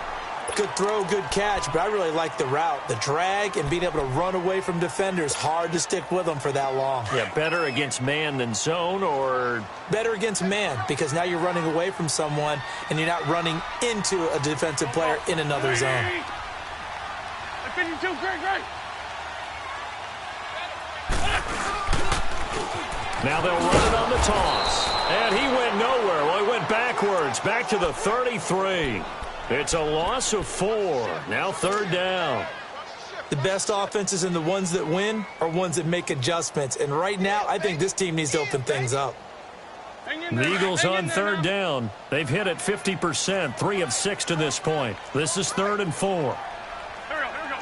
Good throw, good catch, but I really like the route. The drag and being able to run away from defenders, hard to stick with them for that long. Yeah, better against man than zone, or? Better against man, because now you're running away from someone and you're not running into a defensive player in another zone. Great. Now they'll run it on the toss. And he went nowhere. Well, he went backwards, back to the 33. It's a loss of 4. Now 3rd down. The best offenses and the ones that win are ones that make adjustments. And right now, I think this team needs to open things up. The Eagles on 3rd down. They've hit it 50%, 3 of 6 to this point. This is 3rd and 4. Here we go.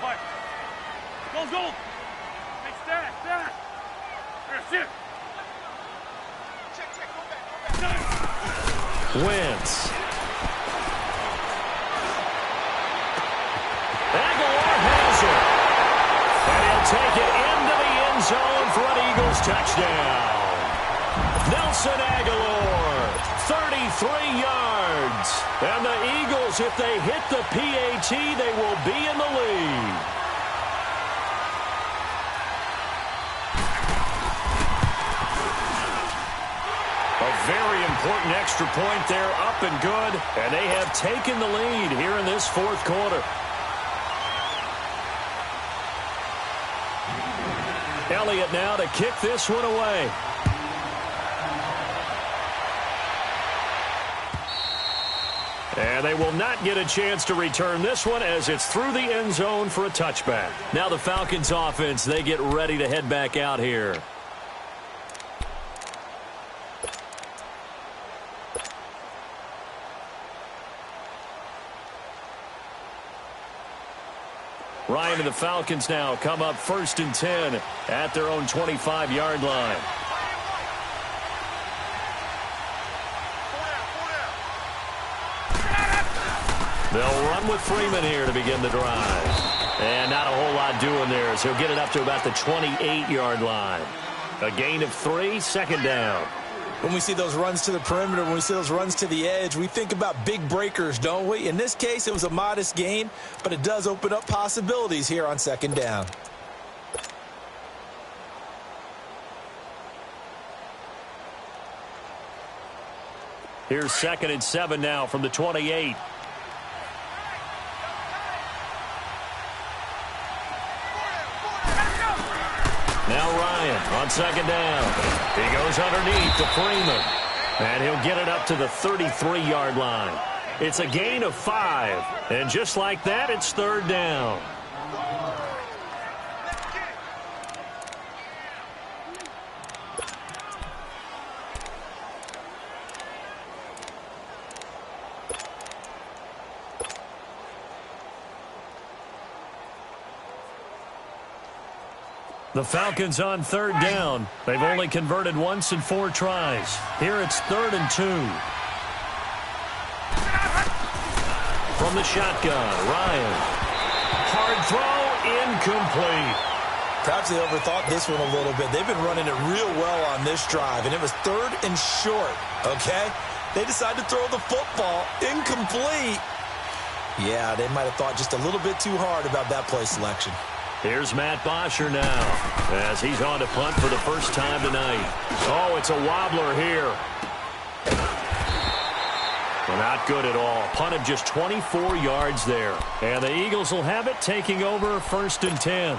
Play. Goal. Hey, stand. Here, sit. Check, go back. Wentz. Aguilar has it. And he'll take it into the end zone for an Eagles touchdown. Nelson Aguilar, 33 yards. And the Eagles, if they hit the PAT, they will be in the lead. A very important extra point there, up and good. And they have taken the lead here in this 4th quarter. Elliott now to kick this one away. And they will not get a chance to return this one as it's through the end zone for a touchback. Now the Falcons offense, they get ready to head back out here. Ryan and the Falcons now come up 1st and 10 at their own 25-yard line. They'll run with Freeman here to begin the drive. And not a whole lot doing there as he'll get it up to about the 28-yard line. A gain of 3, 2nd down. When we see those runs to the perimeter, when we see those runs to the edge, we think about big breakers, don't we? In this case, it was a modest gain, but it does open up possibilities here on 2nd down. Here's 2nd and 7 now from the 28. Now Ryan on 2nd down. He goes underneath to Freeman. And he'll get it up to the 33-yard line. It's a gain of 5. And just like that, it's 3rd down. The Falcons on 3rd down. They've only converted once in 4 tries. Here it's 3rd and 2. From the shotgun, Ryan. Hard throw, incomplete. Perhaps they overthought this one a little bit. They've been running it real well on this drive, and it was 3rd and short, okay? They decided to throw the football, incomplete. Yeah, they might have thought just a little bit too hard about that play selection. Here's Matt Bosher now as he's on to punt for the first time tonight. Oh, it's a wobbler here. Well, not good at all. Punted just 24 yards there. And the Eagles will have it, taking over 1st and 10.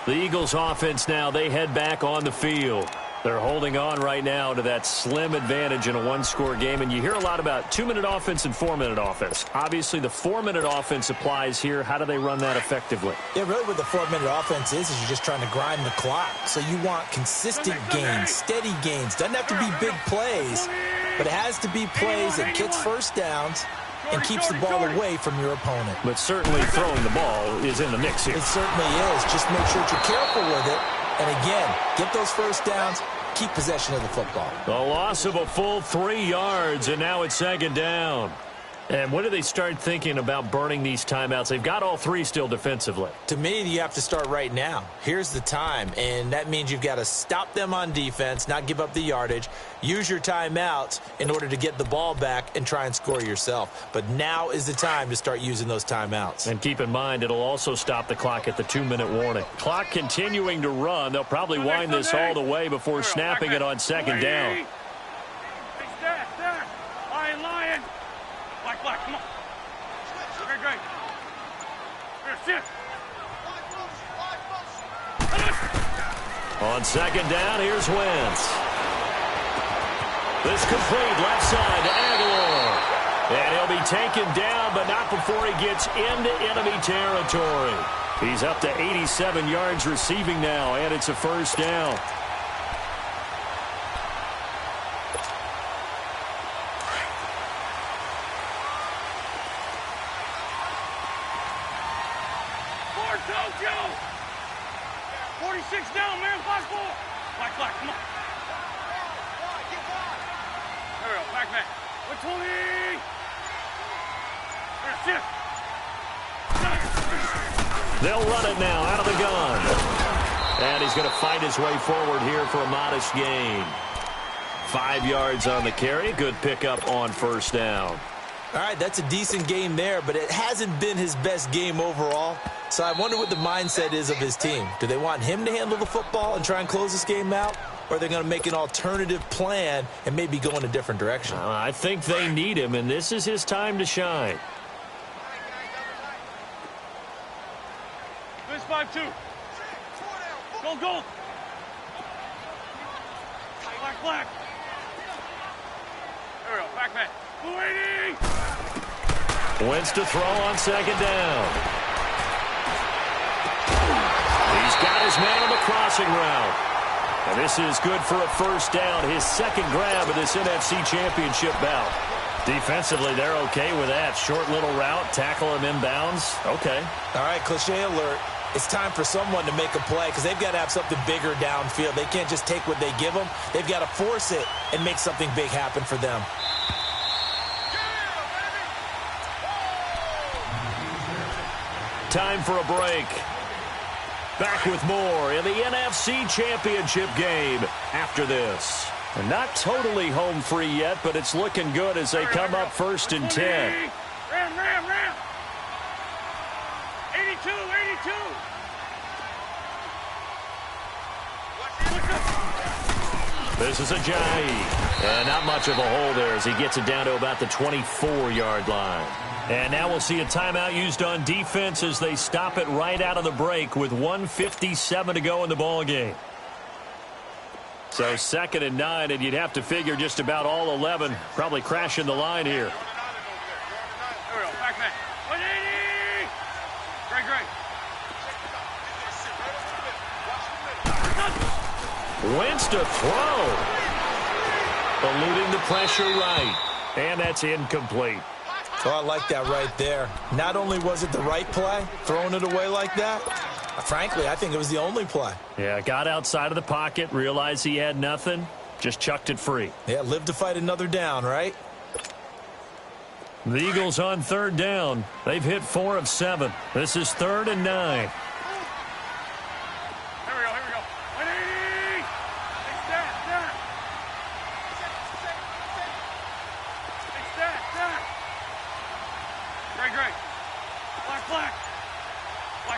The Eagles offense now, they head back on the field. They're holding on right now to that slim advantage in a 1-score game. And you hear a lot about 2-minute offense and 4-minute offense. Obviously, the 4-minute offense applies here. How do they run that effectively? Yeah, really what the 4-minute offense is you're just trying to grind the clock. So you want consistent gains, steady gains. Doesn't have to be big plays, but it has to be plays that gets first downs and keeps the ball away from your opponent. But certainly throwing the ball is in the mix here. It certainly is. Just make sure that you're careful with it. And again, get those first downs, keep possession of the football. A loss of a full 3 yards, and now it's 2nd down. And when do they start thinking about burning these timeouts? They've got all three still defensively. To me, you have to start right now. Here's the time, and that means you've got to stop them on defense, not give up the yardage, use your timeouts in order to get the ball back and try and score yourself. But now is the time to start using those timeouts. And keep in mind, it'll also stop the clock at the 2-minute warning. Clock continuing to run. They'll probably wind this all the way before snapping it on second down. Lion. Black, come on. Great. Here, sit. On second down, here's Wentz. This complete left side to Aguilar. And he'll be taken down, but not before he gets into enemy territory. He's up to 87 yards receiving now, and it's a first down. Go! 46 down, man. Black, come on. There we go, back man. 120. There's it. They'll run it now out of the gun. And he's going to fight his way forward here for a modest gain. 5 yards on the carry. Good pickup on first down. All right, that's a decent game there, but it hasn't been his best game overall. So I wonder what the mindset is of his team. Do they want him to handle the football and try and close this game out? Or are they going to make an alternative plan and maybe go in a different direction? I think they need him, and this is his time to shine. This 5-2. Goal. Black. There we go, back man. 280. Wentz to throw on second down. He's got his man on the crossing route. And this is good for a first down. His second grab of this NFC Championship bout. Defensively, they're okay with that. Short little route, tackle him inbounds. Okay. All right, cliche alert. It's time for someone to make a play because they've got to have something bigger downfield. They can't just take what they give them. They've got to force it and make something big happen for them. Time for a break. Back with more in the NFC Championship game after this. And not totally home free yet, but it's looking good as they come up first and 10. Ram. 82. This is Ajayi. And not much of a hole there as he gets it down to about the 24-yard line. And now we'll see a timeout used on defense as they stop it right out of the break with 1:57 to go in the ball game. So 2nd and 9, and you'd have to figure just about all 11 probably crashing the line here. There we go, back man. 180. Great. Wentz to throw. Eluding the pressure right. And that's incomplete. Oh, I like that right there. Not only was it the right play, throwing it away like that, frankly, I think it was the only play. Yeah, got outside of the pocket, realized he had nothing, just chucked it free. Yeah, live to fight another down, right? The Eagles on 3rd down. They've hit 4 of 7. This is 3rd and 9. Here we go. 180. Stack. Great.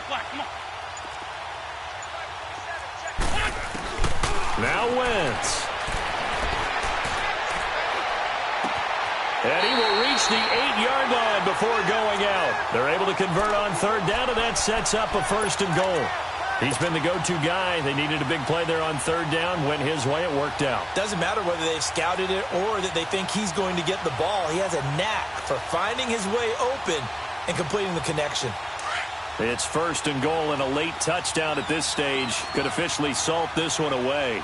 Black, come on. Now Wentz. And he will reach the 8-yard line before going out. They're able to convert on 3rd down, and that sets up a 1st and goal. He's been the go-to guy. They needed a big play there on 3rd down. Went his way. It worked out. Doesn't matter whether they've scouted it or that they think he's going to get the ball. He has a knack for finding his way open and completing the connection. It's 1st and goal and a late touchdown at this stage. Could officially salt this one away. There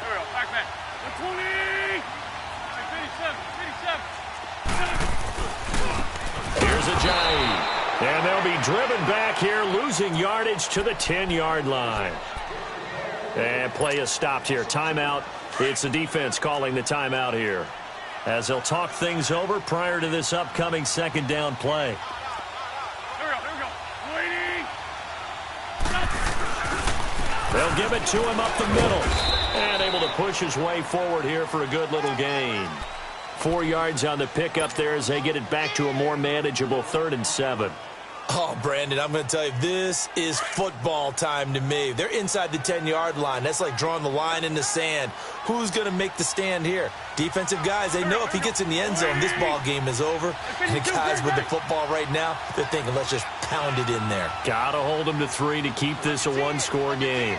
we go, back man. 120. 87. Here's Ajayi. And they'll be driven back here, losing yardage to the 10-yard line. And play is stopped here. Timeout. It's the defense calling the timeout here. as they'll talk things over prior to this upcoming second down play. Here we go. Waiting. They'll give it to him up the middle. And able to push his way forward here for a good little gain. 4 yards on the pickup there as they get it back to a more manageable 3rd and 7. Oh, Brandon, I'm going to tell you, this is football time to me. They're inside the 10-yard line. That's like drawing the line in the sand. Who's going to make the stand here? Defensive guys, they know if he gets in the end zone, this ball game is over. And the guys with the football right now, they're thinking, let's just pound it in there. Got to hold them to 3 to keep this a 1-score game.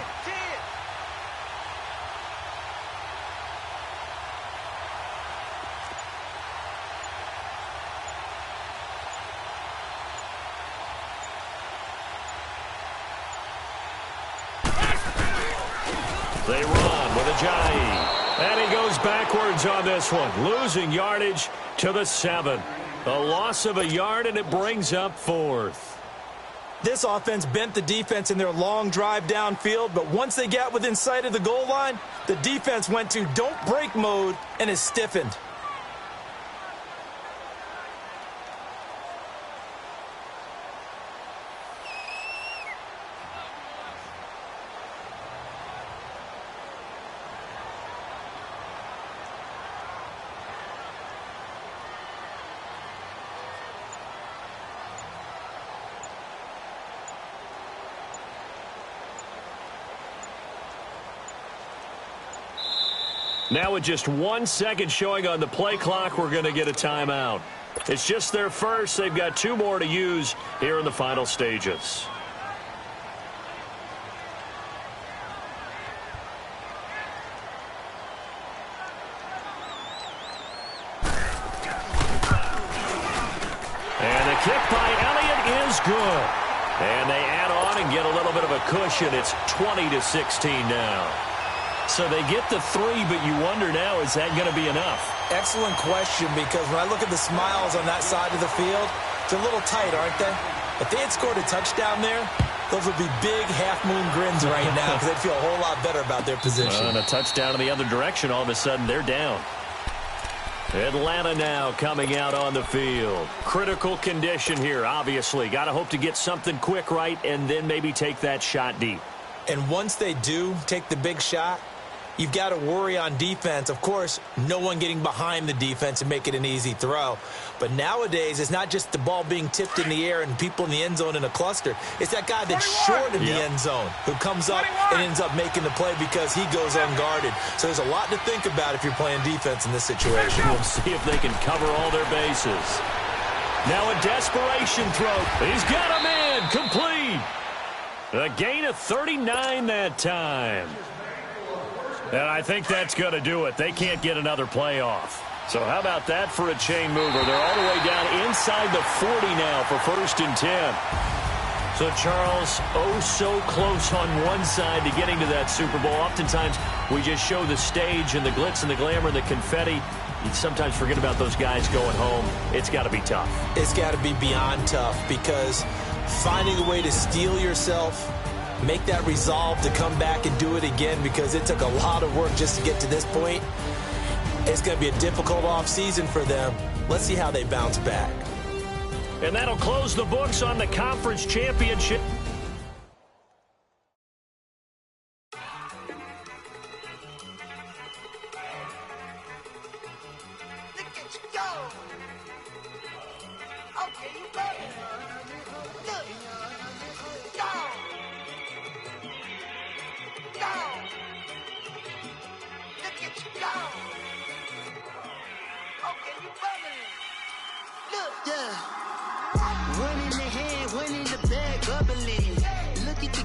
They run with Ajayi. And he goes backwards on this one, losing yardage to the 7. A loss of a yard, and it brings up 4th. This offense bent the defense in their long drive downfield, but once they got within sight of the goal line, the defense went to don't break mode and is stiffened. Now with just 1 second showing on the play clock, we're going to get a timeout. It's just their first. They've got 2 more to use here in the final stages. And the kick by Elliott is good. And they add on and get a little bit of a cushion. It's 20-16 now. So they get the 3, but you wonder now, is that going to be enough? Excellent question, because when I look at the smiles on that side of the field, they're a little tight, aren't they? If they had scored a touchdown there, those would be big half-moon grins right now because they'd feel a whole lot better about their position. And a touchdown in the other direction, all of a sudden they're down. Atlanta now coming out on the field. Critical condition here, obviously. Got to hope to get something quick right and then maybe take that shot deep. And once they do take the big shot, you've got to worry on defense. Of course, no one getting behind the defense and make it an easy throw. But nowadays, it's not just the ball being tipped in the air and people in the end zone in a cluster. It's that guy that's short in the end zone who comes up and ends up making the play because he goes unguarded. So there's a lot to think about if you're playing defense in this situation. We'll see if they can cover all their bases. Now a desperation throw. He's got him in. Complete. A gain of 39 that time. And I think that's going to do it. They can't get another play off. So how about that for a chain mover? They're all the way down inside the 40 now for 1st and 10. So, Charles, oh so close on one side to getting to that Super Bowl. Oftentimes, we just show the stage and the glitz and the glamour and the confetti. You sometimes forget about those guys going home. It's got to be tough. It's got to be beyond tough because finding a way to steel yourself, make that resolve to come back and do it again because it took a lot of work just to get to this point. It's going to be a difficult offseason for them. Let's see how they bounce back. And that'll close the books on the conference championship. Look at you go. Okay, you got it. Look. Go. Go. Look at you go. Okay, you bubbling. Look, yeah. One in the hand, one in the bag, bubbling. Look at the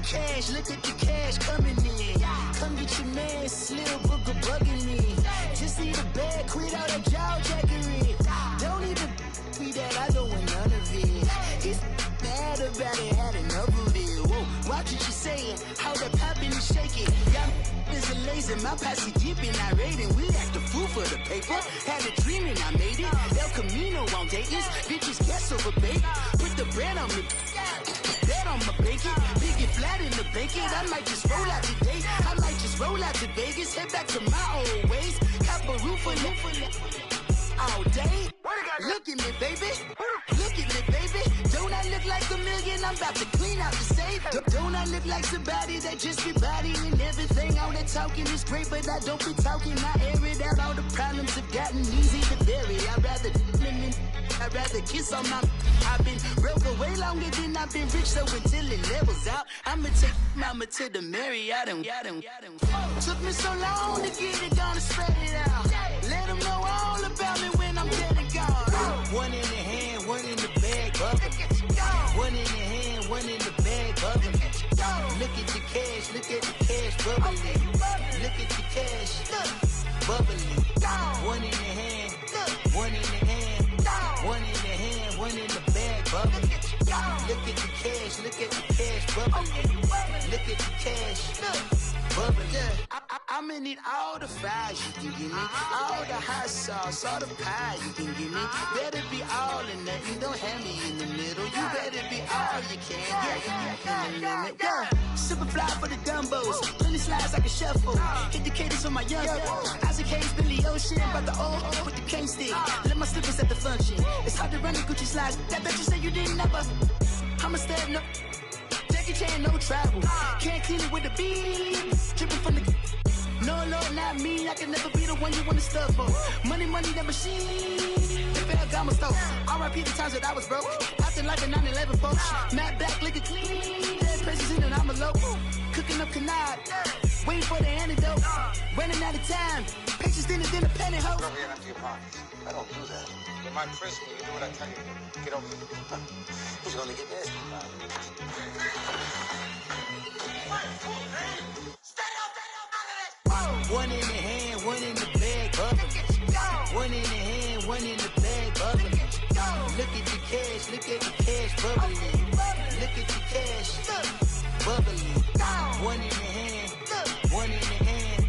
cash coming in. Come get your man, Slim Booker bugging me. Just need a bag, quit all that jaw jackery. Don't even be that, I don't want none of it. It's bad about it, had enough of it. Whoa, watch what you saying, how that poppin' and shaking. Y'all is a lazy, my posse deep and I raiding. We act the fool for the paper. Had a dream and I made it. El Camino on Dayton's, bitches guess over bait. Put the bread on me, bet on my bacon. Big it flat in the bacon. I might just roll out today. I might just roll out to Vegas. Head back to my old ways. Have a roof for all day. Look at me, baby. Look at me, baby. Don't I look like a million? I'm about to clean out the safe. Don't I look like somebody that just be bodying everything? All that talking is great, but I don't be talking. I air it out. All the problems have gotten easy to bury. I'd rather kiss on my. I've been broke way longer than I've been rich, so until it levels out, I'ma take mama to the Marriott and took me so long to get it, gonna spread it out. Let them know all about me when I'm dead and gone. One in the hand, one in the bag, bubbling. One in the hand, one in the bag, bubbling. Look at the cash, look at the cash, bubbling. Look at the cash, bubbling. One in the hand, one in the hand. One in the hand, one in the bag, bubbling. Look at the cash, look at the cash, bubbling. Look at the cash, bubbling. I'm gonna need all the fries you can give me, all the hot sauce, all the pie you can give me. Better be all in nothing, don't have me in the middle. You better be all you can, yeah. Super fly for the dumbos, plenty slides like a shuffle. Hit the cadence on my young Isaac Hayes, Billy Ocean, but the old with the cane stick. Let my slippers at the function. It's hard to run the Gucci slides. That bet you say you didn't never. I'm a step no. Jackie Chan, no travel. Can't clean it with the beat. Dripping from the. No, Lord, not me. I can never be the one you want to stuff for. Money, that machine. The Ferragamo store. R.I.P. the times that I was broke. Acting like a 9/11 folks. Matte black, liquor clean. Dead places in and I'm a local. Cooking up canard. Waiting for the antidote. Running out of time. Patience thinner than a penny hoe. Over here and empty your pockets. I don't do that. You might frisk me. You do what I tell you. Get over here. He's gonna get nasty. One in the hand, one in the bag, bubbling. One in the hand, one in the bag, bubbling. Look at the cash, look at the cash, bubbling. Look at the cash, bubbling. One in the hand, one in the hand,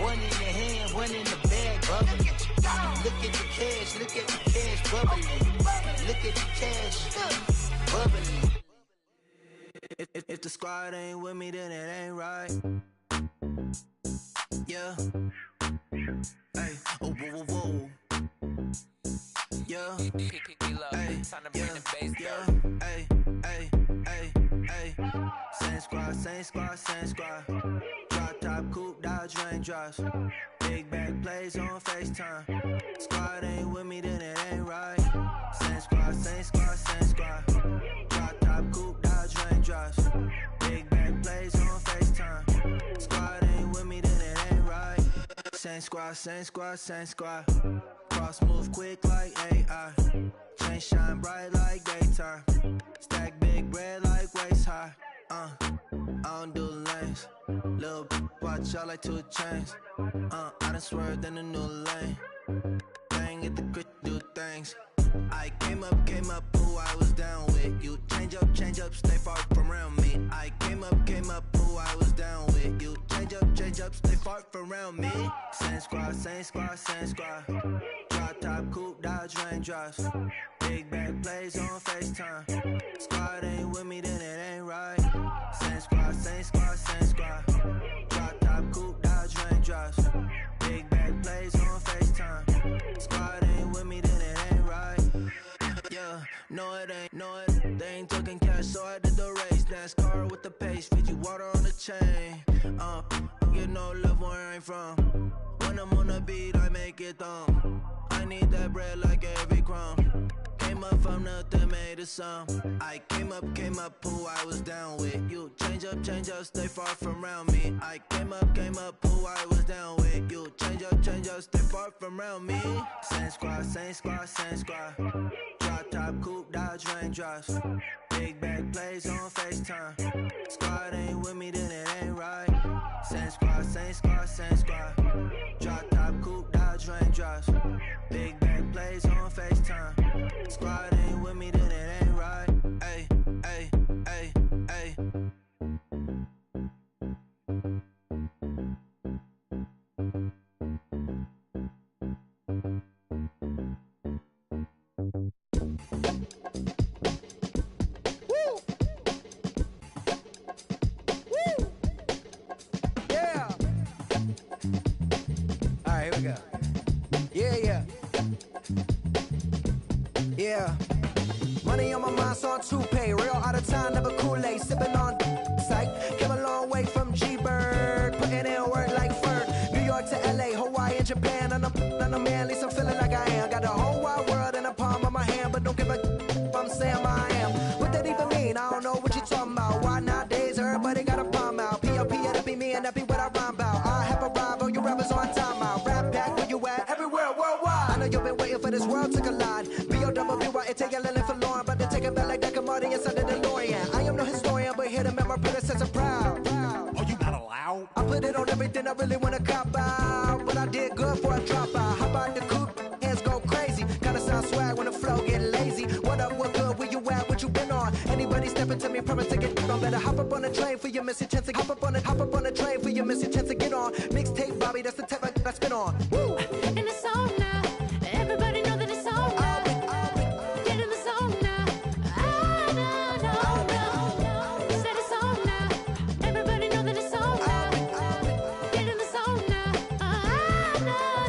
one in the hand, one in the bag, bubbling. Look at the cash, look at the cash, bubbling. Look at the cash, bubbling. If the squad ain't with me, then it ain't right. Yeah. Hey. Oh, whoa, whoa, whoa. Yeah. Hey. Yeah. Yeah. Hey. Hey. Hey. Hey. Same squad, same squad, same squad. Drop top, coupe, Dodge raindrops. Big back plays on FaceTime. Squad ain't with me, then it ain't right. Same squad, same squad, same squad. Drop top, coupe, Dodge raindrops. Big back plays on FaceTime. Squad ain't with me, then it ain't right. Same squad, same squad, same squad. Cross move quick like AI. Chain shine bright like daytime. Stack big bread like waist high. I don't do lanes. Little watch out like 2 chains. I done swerved in a new lane. Bang at the crit, do things. I came up, who I was down with. You change up, stay far from around me. I came up, who I was down with. You change up, stay far from around me. Same squad, same squad, same squad. Drop top, coupe, Dodge raindrops. Big back plays on FaceTime. Squad ain't with me, then it ain't right. Same squad, same squad, same squad. Drop top, coupe, Dodge raindrops. Big back plays on FaceTime. Squad ain't with me, then it ain't right. Yeah, no it ain't, they ain't talking cash, so I did the race. NASCAR with the pace, feed you water on the chain. Get no love where I'm from. When I'm on the beat, I make it thumb. I need that bread like every crumb. Came up from nothing, made a sum. I came up, who I was down with. You change up, stay far from around me. I came up, who I was down with. You change up, stay far from around me. Same squad, same squad, same squad. Drop top, coupe, Dodge raindrops. Big back plays on FaceTime. Squad ain't with me, then it ain't right. Same squad, same squad, same squad. Drop top, coupe, Dodge raindrops. Big back plays on FaceTime. Squad ain't with me, then it ain't right. Ay, ay, ay, ay. Yeah. All right, here we go. Yeah, yeah. Yeah. Money on my mind, so I'm toupee. Real out of time, never Kool-Aid. Sipping on sight. Came a long way from G-Bird. Putting in work like Ferg. New York to LA, Hawaii and Japan. And I'm man, at least I'm feeling like I am. Got the whole wide world in the palm of my hand. But don't give a I'm saying I am. What that even mean? I don't know what you talking about. Why nowadays everybody got a palm out? P.O.P. it'll be me and that be what I rhyme about. I have arrived on your rappers on time out. Rap back where you at? Everywhere worldwide. I know you've been waiting for this world to collide. B.O.W.Y. it take a little for Lauren. But they take it back like that Marty inside the DeLorean. I am no historian, but here to make my predecessor proud. Oh, you not allowed? I put it on everything I really wanna cop out. But I did good for a drop out. How about the coupe? Hands go crazy. Kinda sound swag when the flow get lazy. What up, what good, where you at, what you been on? Anybody stepping to me, promise to get on. Better hop up on the train for your missing chance to hop up on the train for your missing chance to get on. Mixtape, Bobby, that's the type I spin on. Woo! And it's on now. Everybody know that it's on now. Get in the zone now. No. Said it's on now. Everybody know that it's on now. Get in the zone now.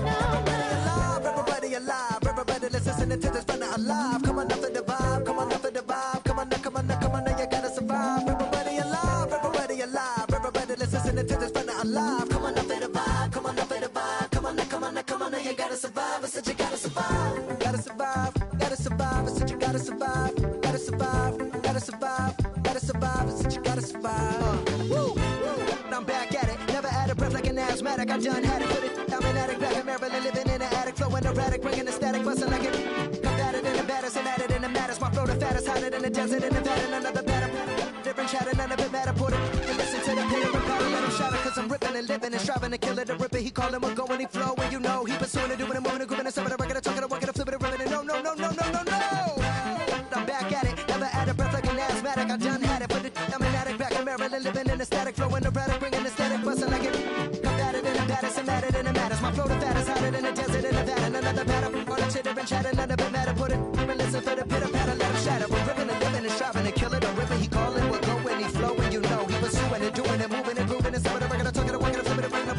No. Everybody alive. Everybody listening to this brother alive. Come on up for the vibe. Come on up for the vibe. Come on now, you gotta survive. Everybody alive. Everybody listening to this brother alive. Come on up for the vibe. Come on up for the vibe. Come on now, you gotta survive. I said you gotta survive. Gotta survive. I said you gotta survive. Gotta survive. I said you gotta survive. Woo. I'm back at it. Never out of breath like an asthmatic. I done had it. Put it. I'm an addict back in Maryland, living in an attic, flowing erratic, bringing the static, busting like it. Combated in the baddest and added in the maddest. My flow the fattest, hotter than the desert in Nevada. And another batter. Different chatter, none of it matter. Put it. And listen to the pitter and patter, let him shatter. Cause I'm ripping and living and striving to kill it. The ripper, he callin' what going, he flow. And you know, he pursuing it, doing it, moving it, grooving it, some of the record, talking, walking, flipping it, ripping it. No. I'm back at it. Never out of breath like an asthmatic. I done had it. Put it. I'm an addict back in Maryland, living in the static, flowing erratic, bringing the static, busting like it. Combated in the baddest and matted in the maddest. My flow the fattest, hotter than the desert in Nevada. And another batter, on the chitter and chatter, none of it matter. Put it. And listen for the pitter patter, let him shatter. We're ripping and living and striving to kill it. The ripper, he calling, we're going, he flowing. You know, he pursuing it, doing it, moving and grooving. And some of the record, talking, walking, flipping it, bringing up.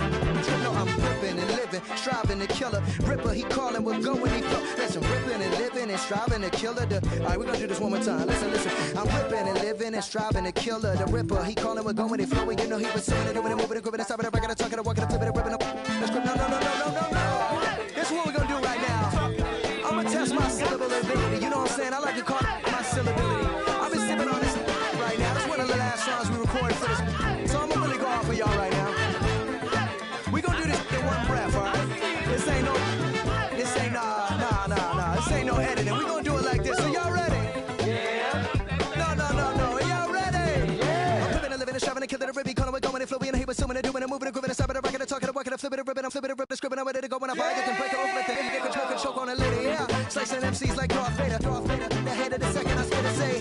No, I'm ripping and living, striving to kill it. Ripper, he calling, we're going, he flow. Listen, ripping and living and striving to kill it. Alright, we're gonna do this one more time. Listen. I'm ripping and living and striving to kill it. The ripper, he calling, we're going, he flowing. You know, he pursuing it, doing it, moving and grooving. And some of the record, talking, walking, flipping it, ripping up. Let's go. No. This is what we're gonna do right now. I'm gonna test my syllable ability. You know what I'm saying? I like to call it my syllability. I've been sipping on this right now. This is one of the last songs we recorded for this. So I'm gonna really go off for y'all right now. We gonna do this in one breath, alright? This ain't no editing. We gonna do it like this. So y'all ready? Yeah. No. Y'all ready? Yeah. I'm living and living and striving to kill it. A ribby calling, we're going and flowing. And he was assuming and doing and moving and grooving and stopping and rocking and talking and walking and flipping and ripping. I'm flipping and ripping, scribbling. I'm ready to go when I buy it. Can break it open. They can choke on a lady. Yeah. Slicing MCs like Darth Vader. The head of the second, I was gonna say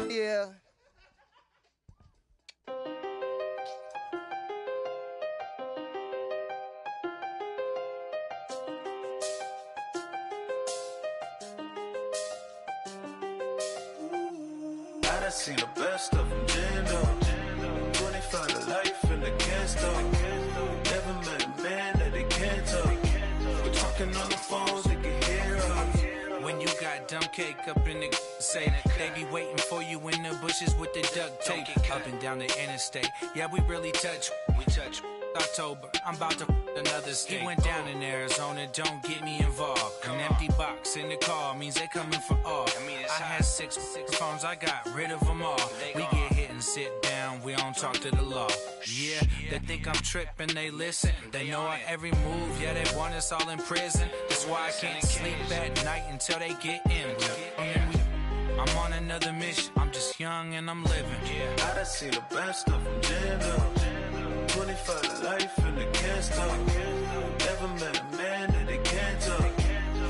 yeah. I seen the best of them, Jando. 25 to life in the can't stop. Never met a man that they can't talk. We're talking on the phones, they can hear us. When you got dumb cake up in the say, they be waiting for you in the bushes with the duct tape. Up and down the interstate, yeah, we really touch. We touch. October, I'm about to another state. He went down in Arizona, don't get me involved. An empty box in the car means they coming for all. I had six phones, I got rid of them all. We get hit and sit down, we don't talk to the law. Yeah, they think I'm tripping, they listen. They know our every move, yeah, they want us all in prison. That's why I can't sleep at night until they get in. I'm on another mission, I'm just young and I'm living. I done seen the best of them, Jando. 25 to life and they can't stop. Never met a man that they can't talk.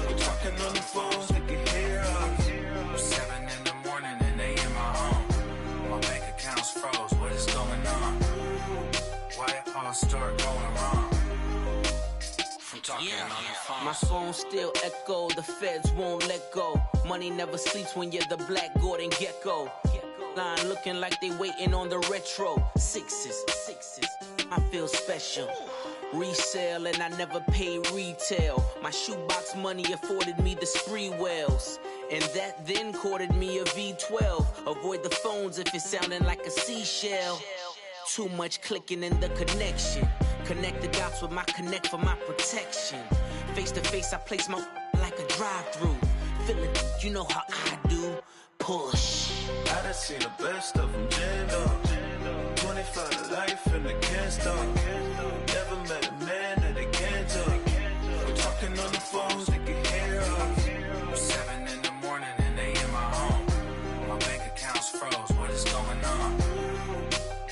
We're talking on the phones, they can hear us. 7 in the morning and they in my home. My bank account's froze, what is going on? Why it all start going wrong? From talking on the phone. My phone still echo, the feds won't let go. Money never sleeps when you're the black Gordon Gecko. Line looking like they waiting on the retro. Sixes. I feel special. Resale and I never pay retail. My shoebox money afforded me the spree wells. And that then courted me a V12. Avoid the phones if it's sounding like a seashell. Too much clicking in the connection. Connect the dots with my connect for my protection. Face to face, I place my like a drive-through. Feeling, you know how I do. Push. I done seen the best of them jammed up. 25 to life and they can't stop. Never met a man that they can't talk. We're talking on the phones, they can hear us. 7 in the morning and they in my home. My bank account's froze, what is going on?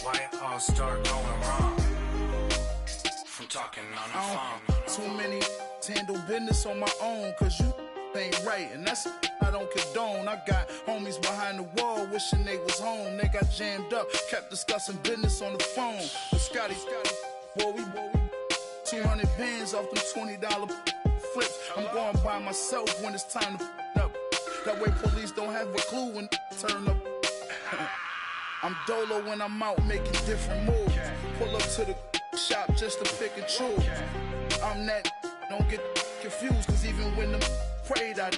Why it all start going wrong? From talking on the phone. Too many handle business on my own, cause you ain't right, and that's I don't condone. I got homies behind the wall wishing they was home. They got jammed up, kept discussing business on the phone. But Scotty, boy, we 200 bands off them $20 flips. I'm going by myself when it's time to up. That way police don't have a clue when turn up. I'm dolo when I'm out making different moves. Pull up to the shop just to pick and choose. I'm that, don't get confused, cause even when them prayed I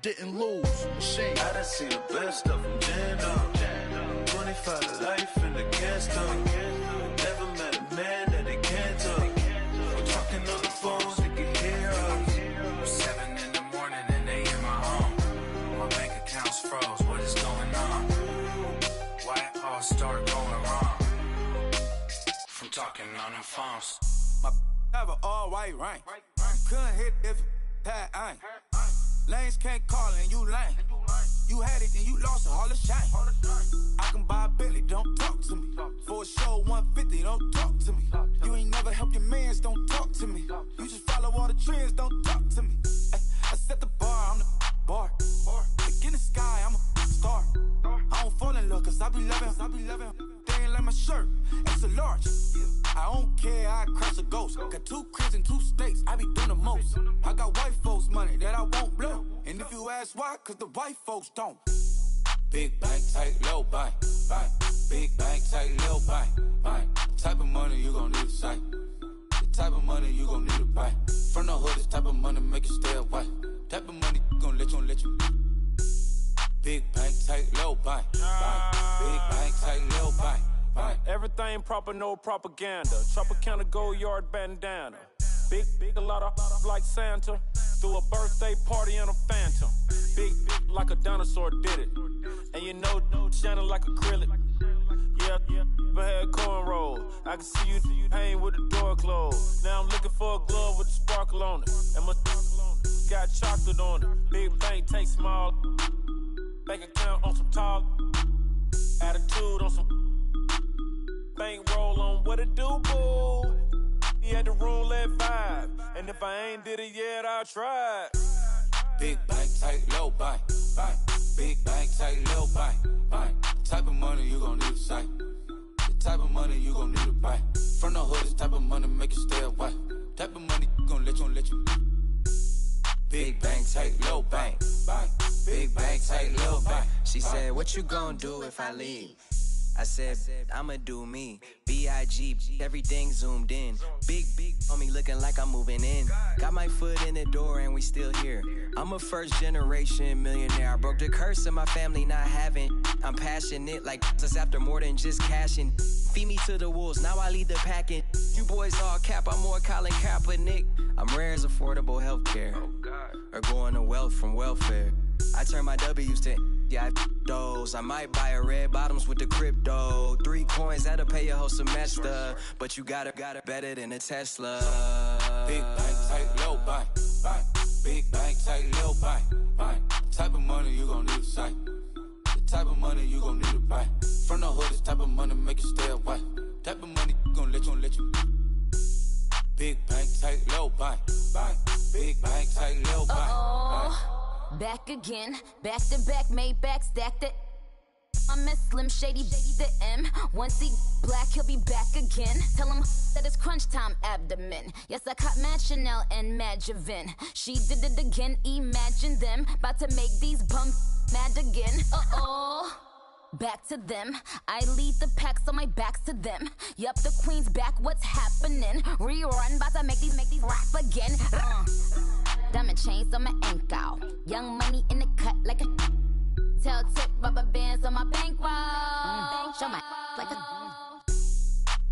didn't lose. Machine. I done seen the best of them jammed up. 25 to life and they can't stop. Never met a man that they can't talk. We're talking on the phones, they can hear us. 7 in the morning and they in my home. My bank account's froze, what is going on? Why it all start going wrong? From talking on the phones. My have an all-white rank. Couldn't hit if it had ain't. Lanes can't call and you lame. You had it and you lost it, all the shame. I can buy a Bentley, don't talk to me. For a show 150, don't talk to me. You ain't never help your mans, don't talk to me. You just follow all the trends, don't talk to me. I set the bar, I'm the bar. Like in the sky, I'm a star. I don't fall in love, cause I be loving. They ain't like my shirt, it's a large. I don't care, I crush a ghost. Got 2 cribs in 2 states, I be doing the most. I got white folks money that I won't blow. And if you ask why, cause the white folks don't. Big bank, tight, low bank. Big bank, tight, low bank. Type of money you gon' need to sight. The type of money you gon' need to buy. From the hood, this type of money make you stay away. Type of money gon' let you. Big bank, tight, low bank. Big bank, tight, low bank. Everything proper, no propaganda. Tropicana gold yard bandana. Big, a lot of like Santa. Threw a birthday party in a phantom. Big, like a dinosaur did it. And you know, shining like acrylic. Yeah, I had cornrow. I can see you hang with the door closed. Now I'm looking for a glove with a sparkle on it. And my got chocolate on it. Big bank, take small. Bank account on some tall. Attitude on some. Bankroll on what it do, boo. He had the roulette vibe. And if I ain't did it yet, I'll try. Big bank, tight, low bank. Big bank, tight, low bank. The type of money you gon' need to sight. The type of money you gon' need to buy. From the hood, this type of money make you stay away. Type of money gon' let you. Big bank, tight, low bank. Big bank, tight, low bank. She said, what you gon' do if I leave? I said, I'ma do me. B.I.G. Everything zoomed in. Big on me looking like I'm moving in. Got my foot in the door and we still here. I'm a first generation millionaire. I broke the curse of my family not having. I'm passionate like us after more than just cashing. Feed me to the wolves, now I lead the packing. You boys all cap, I'm more Colin Kaepernick. I'm rare as affordable healthcare. Or going to wealth from welfare. I turn my W's to those. I might buy a red bottoms with the crypto. 3 coins, that'll pay your whole semester. But you got it better than a Tesla. Big bank, tight, low bank. Big bank, tight, low bank. Type of money you gon' need to sight. The type of money you gon' need to buy. From the hood, this type of money make you stay away. Type of money gon' let you. Big bank, tight, low bank. Big bank, tight, low bank. Back again, back to back, made back, stacked it. I'm a Slim Shady, the M. Once he black, he'll be back again. Tell him that it's crunch time abdomen. Yes, I caught Mad Chanel and Mad Javin. She did it again, imagine them. About to make these bums mad again. Back to them. I lead the pack, so my back's to them. Yup, the queen's back, what's happening? Rerun, bout to make these rap again. Diamond chains on my ankle. Young money in the cut like a tail tip, rubber bands on my bankroll. Show my like a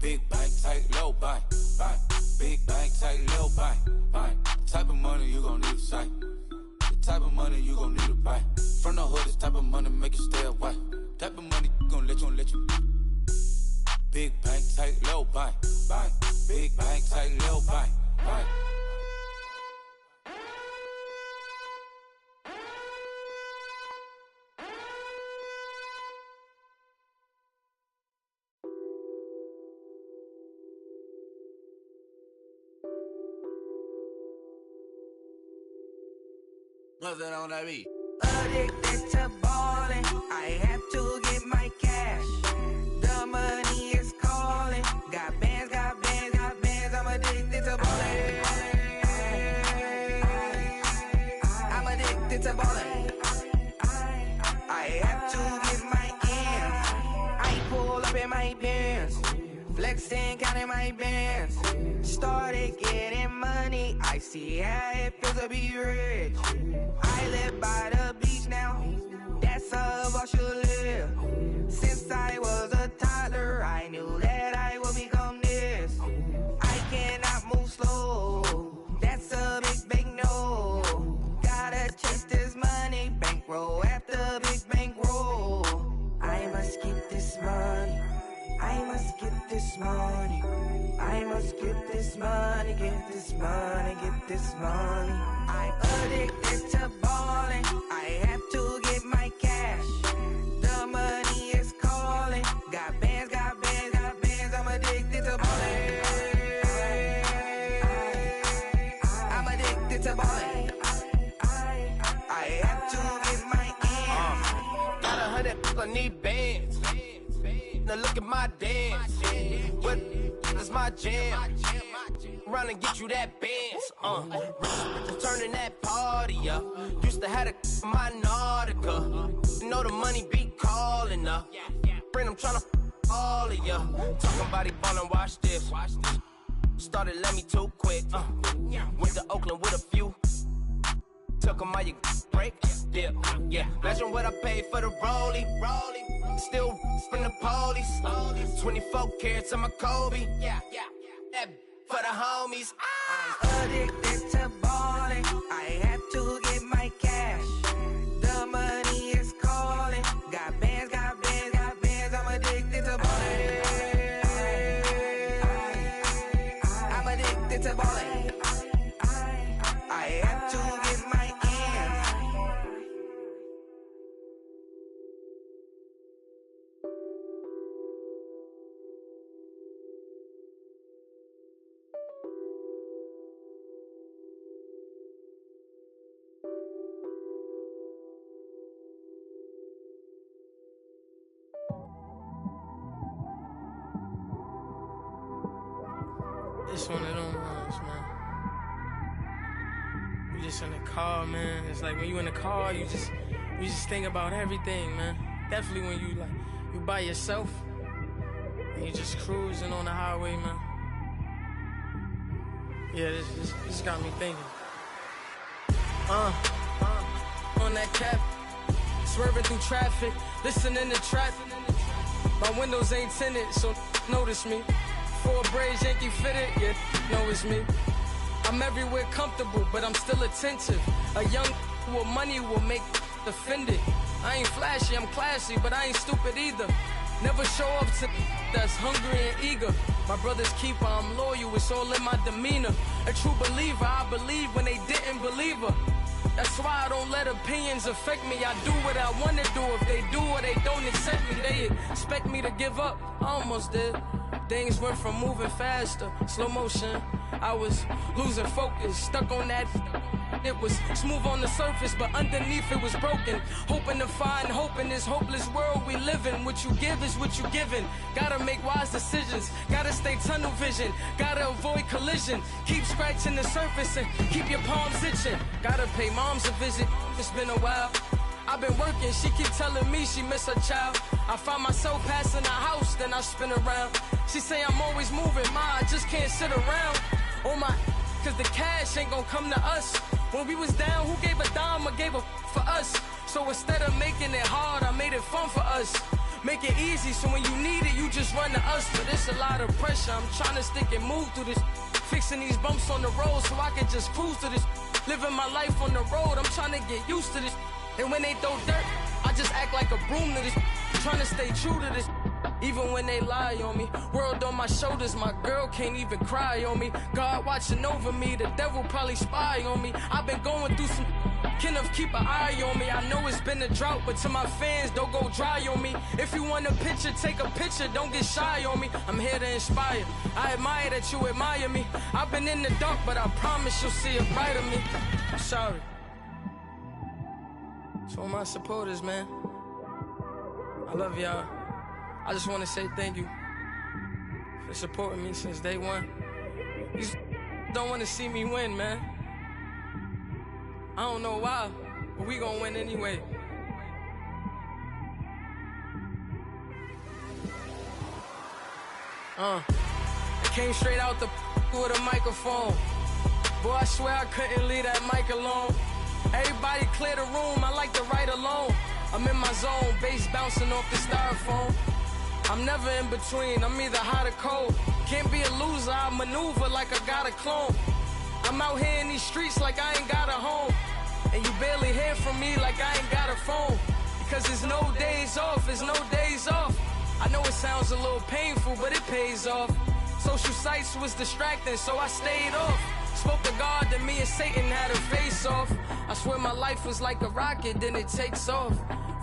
big bank, tight, low bank, bank. Big bank, tight, low bank, bank. The type of money you gon' need to sight. The type of money you gon' need to buy. From the hood, this type of money make you stay away. Type of money gon' let you. Big bank, tight, low bank, bank. Big bank, tight, low bank, bank. What's that on that beat? Addicted to ballin', I have to get my cash. The money is calling. Got bands, I'm addicted to ballin'. I'm addicted to ballin'. I have to get my ends. I pull up in my pants, flexing, counting my bands. Started getting money, I see how it feels to be rich. I live by the beach now, that's how I should live. Since I was a toddler, I knew that I would become this. I cannot move slow, that's a big no. Gotta chase this money, bankroll after big bankroll. I must get this money, I must get this money. I must get this money, get this money, get this money. I'm addicted to ballin', I have to get my cash. The money is calling. Got bands, I'm addicted to ballin'. I'm addicted to ballin'. I have to get my ends. Got 100, I need bands. Now look at my dance. What is my jam? Run and get you that bands. Turning that party up. Used to have a my Nautica. You know the money be calling up. Friend, I'm tryna all of ya. Talking about he ballin', watch this. Started let me too quick. Went to Oakland with a few. Took 'em all you break. Yeah. Imagine what I paid for the rollie. Still from the police. 24 carats on my Kobe. Yeah. That for the homies. I'm addicted to ballin', I have to get my cash. The money is calling. Got bands, I'm addicted to ballin'. I'm addicted to ballin'. I have to get my ends. It's one of them ones, man. You just in the car, man. It's like when you in the car, you just think about everything, man. Definitely when you by yourself and you just cruising on the highway, man. Yeah, this got me thinking. On that cap, swerving through traffic, listening to trap. My windows ain't tinted, so notice me. 4 braids, Yankee fitted, yeah, know it's me. I'm everywhere comfortable, but I'm still attentive. A young with money will make offended. I ain't flashy, I'm classy, but I ain't stupid either. Never show up to that's hungry and eager. My brother's keeper, I'm loyal, it's all in my demeanor. A true believer, I believe when they didn't believe her. That's why I don't let opinions affect me. I do what I want to do. If they do or they don't accept me, they expect me to give up. I almost did. Things went from moving faster, slow motion. I was losing focus, stuck on that. It was smooth on the surface, but underneath it was broken. Hoping to find hope in this hopeless world we live in. What you give is what you given. Gotta make wise decisions. Gotta stay tunnel vision. Gotta avoid collision. Keep scratching the surface and keep your palms itching. Gotta pay moms a visit. It's been a while. I've been working, she keep telling me she miss her child. I find myself passing the house, then I spin around. She say I'm always moving, I just can't sit around. Oh my, cause the cash ain't gon' come to us. When we was down, who gave a dime or gave a for us? So instead of making it hard, I made it fun for us. Make it easy, so when you need it, you just run to us. But it's a lot of pressure, I'm trying to stick and move through this. Fixing these bumps on the road so I can just cruise to this. Living my life on the road, I'm trying to get used to this. And when they throw dirt, I just act like a broom to this. Trying to stay true to this. Even when they lie on me, world on my shoulders, my girl can't even cry on me. God watching over me, the devil probably spy on me. I've been going through some, Kenneth keep an eye on me. I know it's been a drought, but to my fans, don't go dry on me. If you want a picture, take a picture, don't get shy on me. I'm here to inspire, I admire that you admire me. I've been in the dark, but I promise you'll see a brighter me. I'm sorry. To all my supporters, man, I love y'all. I just want to say thank you for supporting me since day one. You don't want to see me win, man. I don't know why, but we gonna win anyway. I came straight out the with a microphone. Boy, I swear I couldn't leave that mic alone. Everybody clear the room, I like to write alone. I'm in my zone, bass bouncing off the styrofoam. I'm never in between, I'm either hot or cold. Can't be a loser, I maneuver like I got a clone. I'm out here in these streets like I ain't got a home. And you barely hear from me like I ain't got a phone. Because there's no days off, there's no days off. I know it sounds a little painful, but it pays off. Social sites was distracting, so I stayed off. Spoke to God, then me and Satan had a face off. I swear my life was like a rocket, then it takes off.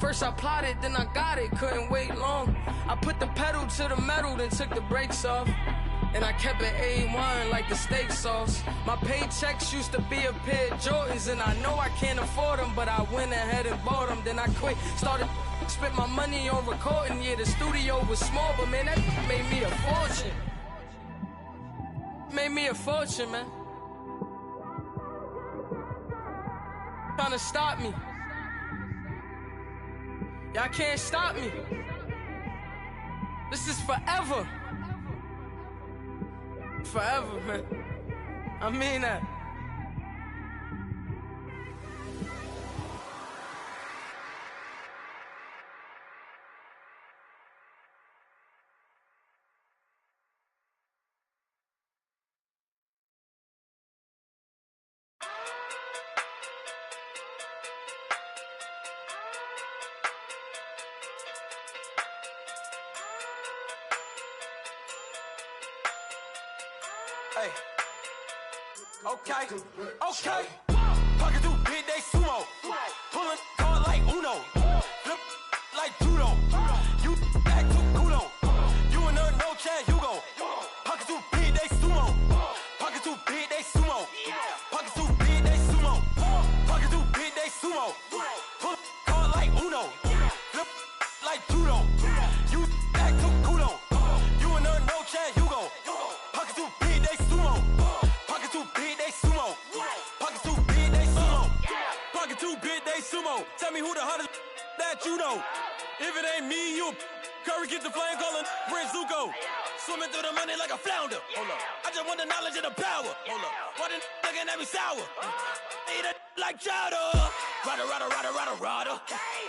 First I plotted, then I got it, couldn't wait long. I put the pedal to the metal, then took the brakes off. And I kept it A1 like the steak sauce. My paychecks used to be a pair of Jordans, and I know I can't afford them, but I went ahead and bought them. Then I quit, started spent my money on recording. Yeah, the studio was small, but man, that made me a fortune. Made me a fortune, man. Trying to stop me. Y'all can't stop me. This is forever. Forever, man. I mean that. Hey. Okay. Pocket through big day sumo. Pulling card like Uno. Flip like judo. You act too culo. You and her no chance, you go. Pocket through big day sumo. Pocket through big day sumo. Pocket through big day sumo. Pocket through big day sumo. Pull card like Uno. Flip like judo. You act too culo. You and her no chance, you go. Pocket through big day sumo. Pocket too big, they sumo. Pocket too big, they sumo. Pocket too big, they sumo. Tell me who the hottest that you know. If it ain't me, you Curry get the flame calling Prince Zuko. Swimming through the money like a flounder. Hold up. I just want the knowledge and the power. Hold up. Why the looking at me sour? Eat it like chowder. Rada.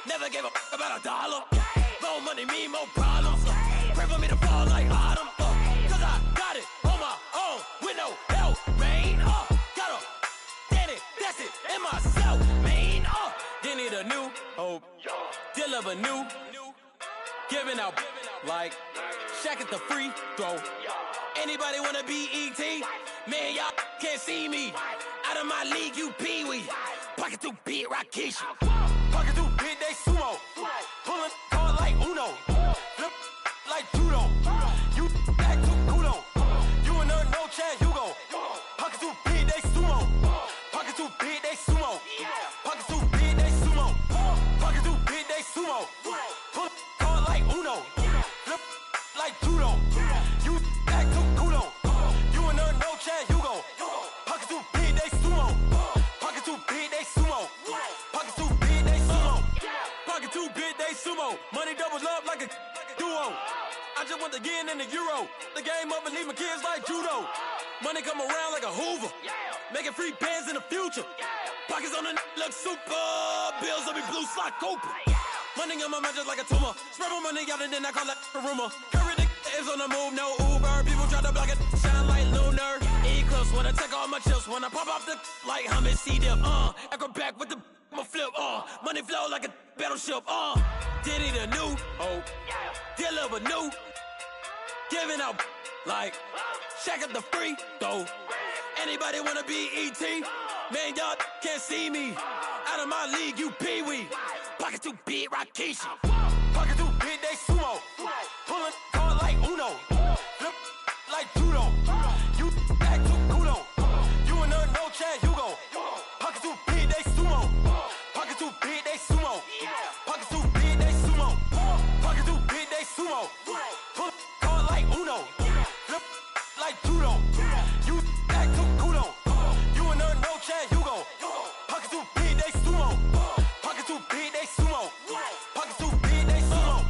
Never gave a about $1. More money, me, more problems. Pray for me to fall like autumn. Cause I got it on my own with no help, man. Gotta stand it, that's it, and myself, man. They need a new hope, deliver new, giving out like Shaq at the free throw. Anybody wanna be E.T.? Man, y'all can't see me. Out of my league, you pee-wee. Pocket too big, Rakesh. Pocket too big, they sumo. Pulling card like Uno. Flip like judo. You act too culo. You and her no chance, you go. Pocket too big, they sumo. Pocket too big, they sumo. Pocket too big, they sumo. Pocket too big, they sumo. Pull card like Uno. Flip like judo. You act too culo. You and her no chance, you go. Pocket too big, they sumo. Pocket too big, they sumo. Pocket too big, they sumo. like a duo. I just want to get in the Euro. The game up and leave my kids like judo. Money come around like a Hoover. Making free bands in the future. Pockets on the look super. Bills on me blue slot Cooper. Money on my mind just like a tumor. Spread my money out and then I call that a rumor. Curry the is on the move, no Uber. People try to block it, shine like lunar. Eclipse when I take all my chips. When I pop off the like hummus, see them. Echo back with the flip. Money flow like a battleship. Diddy the new. Deliver new. Giving out like shack up the free throw. Anybody wanna be ET? Man, y'all can't see me. Out of my league, you pee-wee. Pocket too big, Rakishi. Pocket too big, they sumo. Pulling card like Uno. Flip like judo. You act too kudo. You and her no Chad Hugo. Pocket too big, they sumo. Pocket too big, they sumo. Pocket too big, they sumo. Pocket too big, they sumo. Pull card like Uno. Flip like judo. You act too kudo. You and her no Chad Hugo. Pocket too big, they sumo. Pocket too big, they sumo. Pocket too big, they sumo.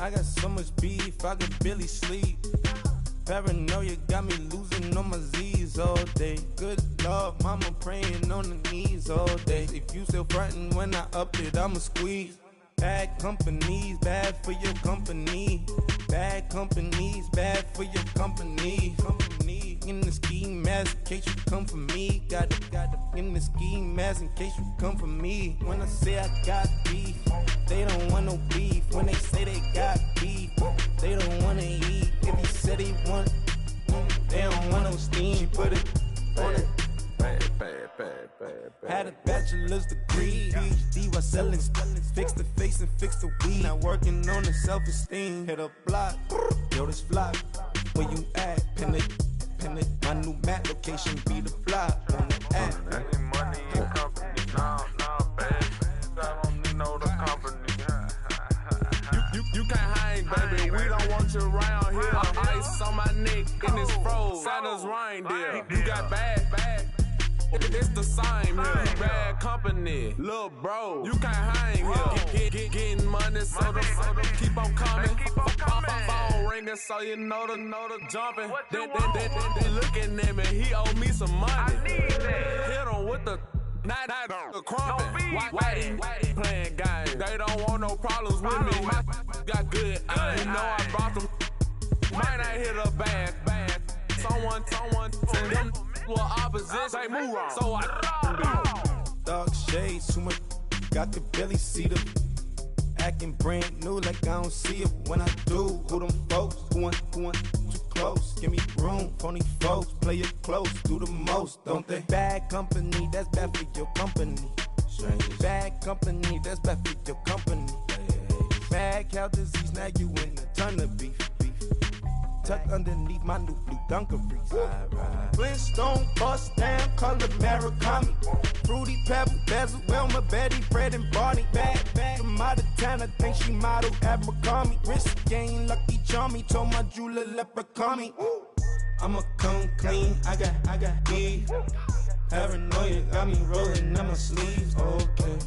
I got so much beef, I could barely sleep. Paranoia got me losing on my Z's all day. Good Lord, mama praying on the knees all day. If you still frontin' when I up it, I'ma squeeze. Bad companies, bad for your company. Bad companies, bad for your company. Company in the ski mask in case you come for me. Got it in the ski mask in case you come for me. When I say I got beef, they don't want no beef. When they say they got beef, they don't wanna eat. If he said he want, they don't want no steam. She put it on it. Had a bachelor's degree, PhD while selling. Fix the face and fix the weed. Now working on the self-esteem. Hit a block, yo this flock. Where you at? Pin it. My new map location be the block on the app. Money and company, nah, bad. I don't need no the company. You can't hang, baby. We don't want you around here. Ice on my neck in this froze. Santa's reindeer. You got bad. It's the same here. Bad company, little bro. You can't hang here. Getting money, so the keep on coming. Phone ringing, so you know the jumping. They looking at me. He owe me some money. Hit him with the night crumping. Whitey playing games. They don't want no problems with me. My got good. You know I brought them. Might not hit a bad. Someone send them. Well, opposition, move on. So I dark shades, too much. Got the belly see them. Acting brand new like I don't see it when I do. Who them folks? Who want too close? Give me room, phony folks. Play it close, do the most, don't they? Bad company, that's bad for your company. Strangers. Bad company, that's bad for your company. Bad cow disease, now you in a ton of beef. Tucked underneath my new blue dungarees. Flintstone bust down, color Murakami. Fruity Pebble, Bezel, Wilma, Betty, Fred and Barney. Bad from out of town, I think she model Abercrombie. Wrist game, Lucky Charmy, told my jeweler leprechaun. I'ma come clean, I got beef. Paranoia got me rolling on my sleeves, okay.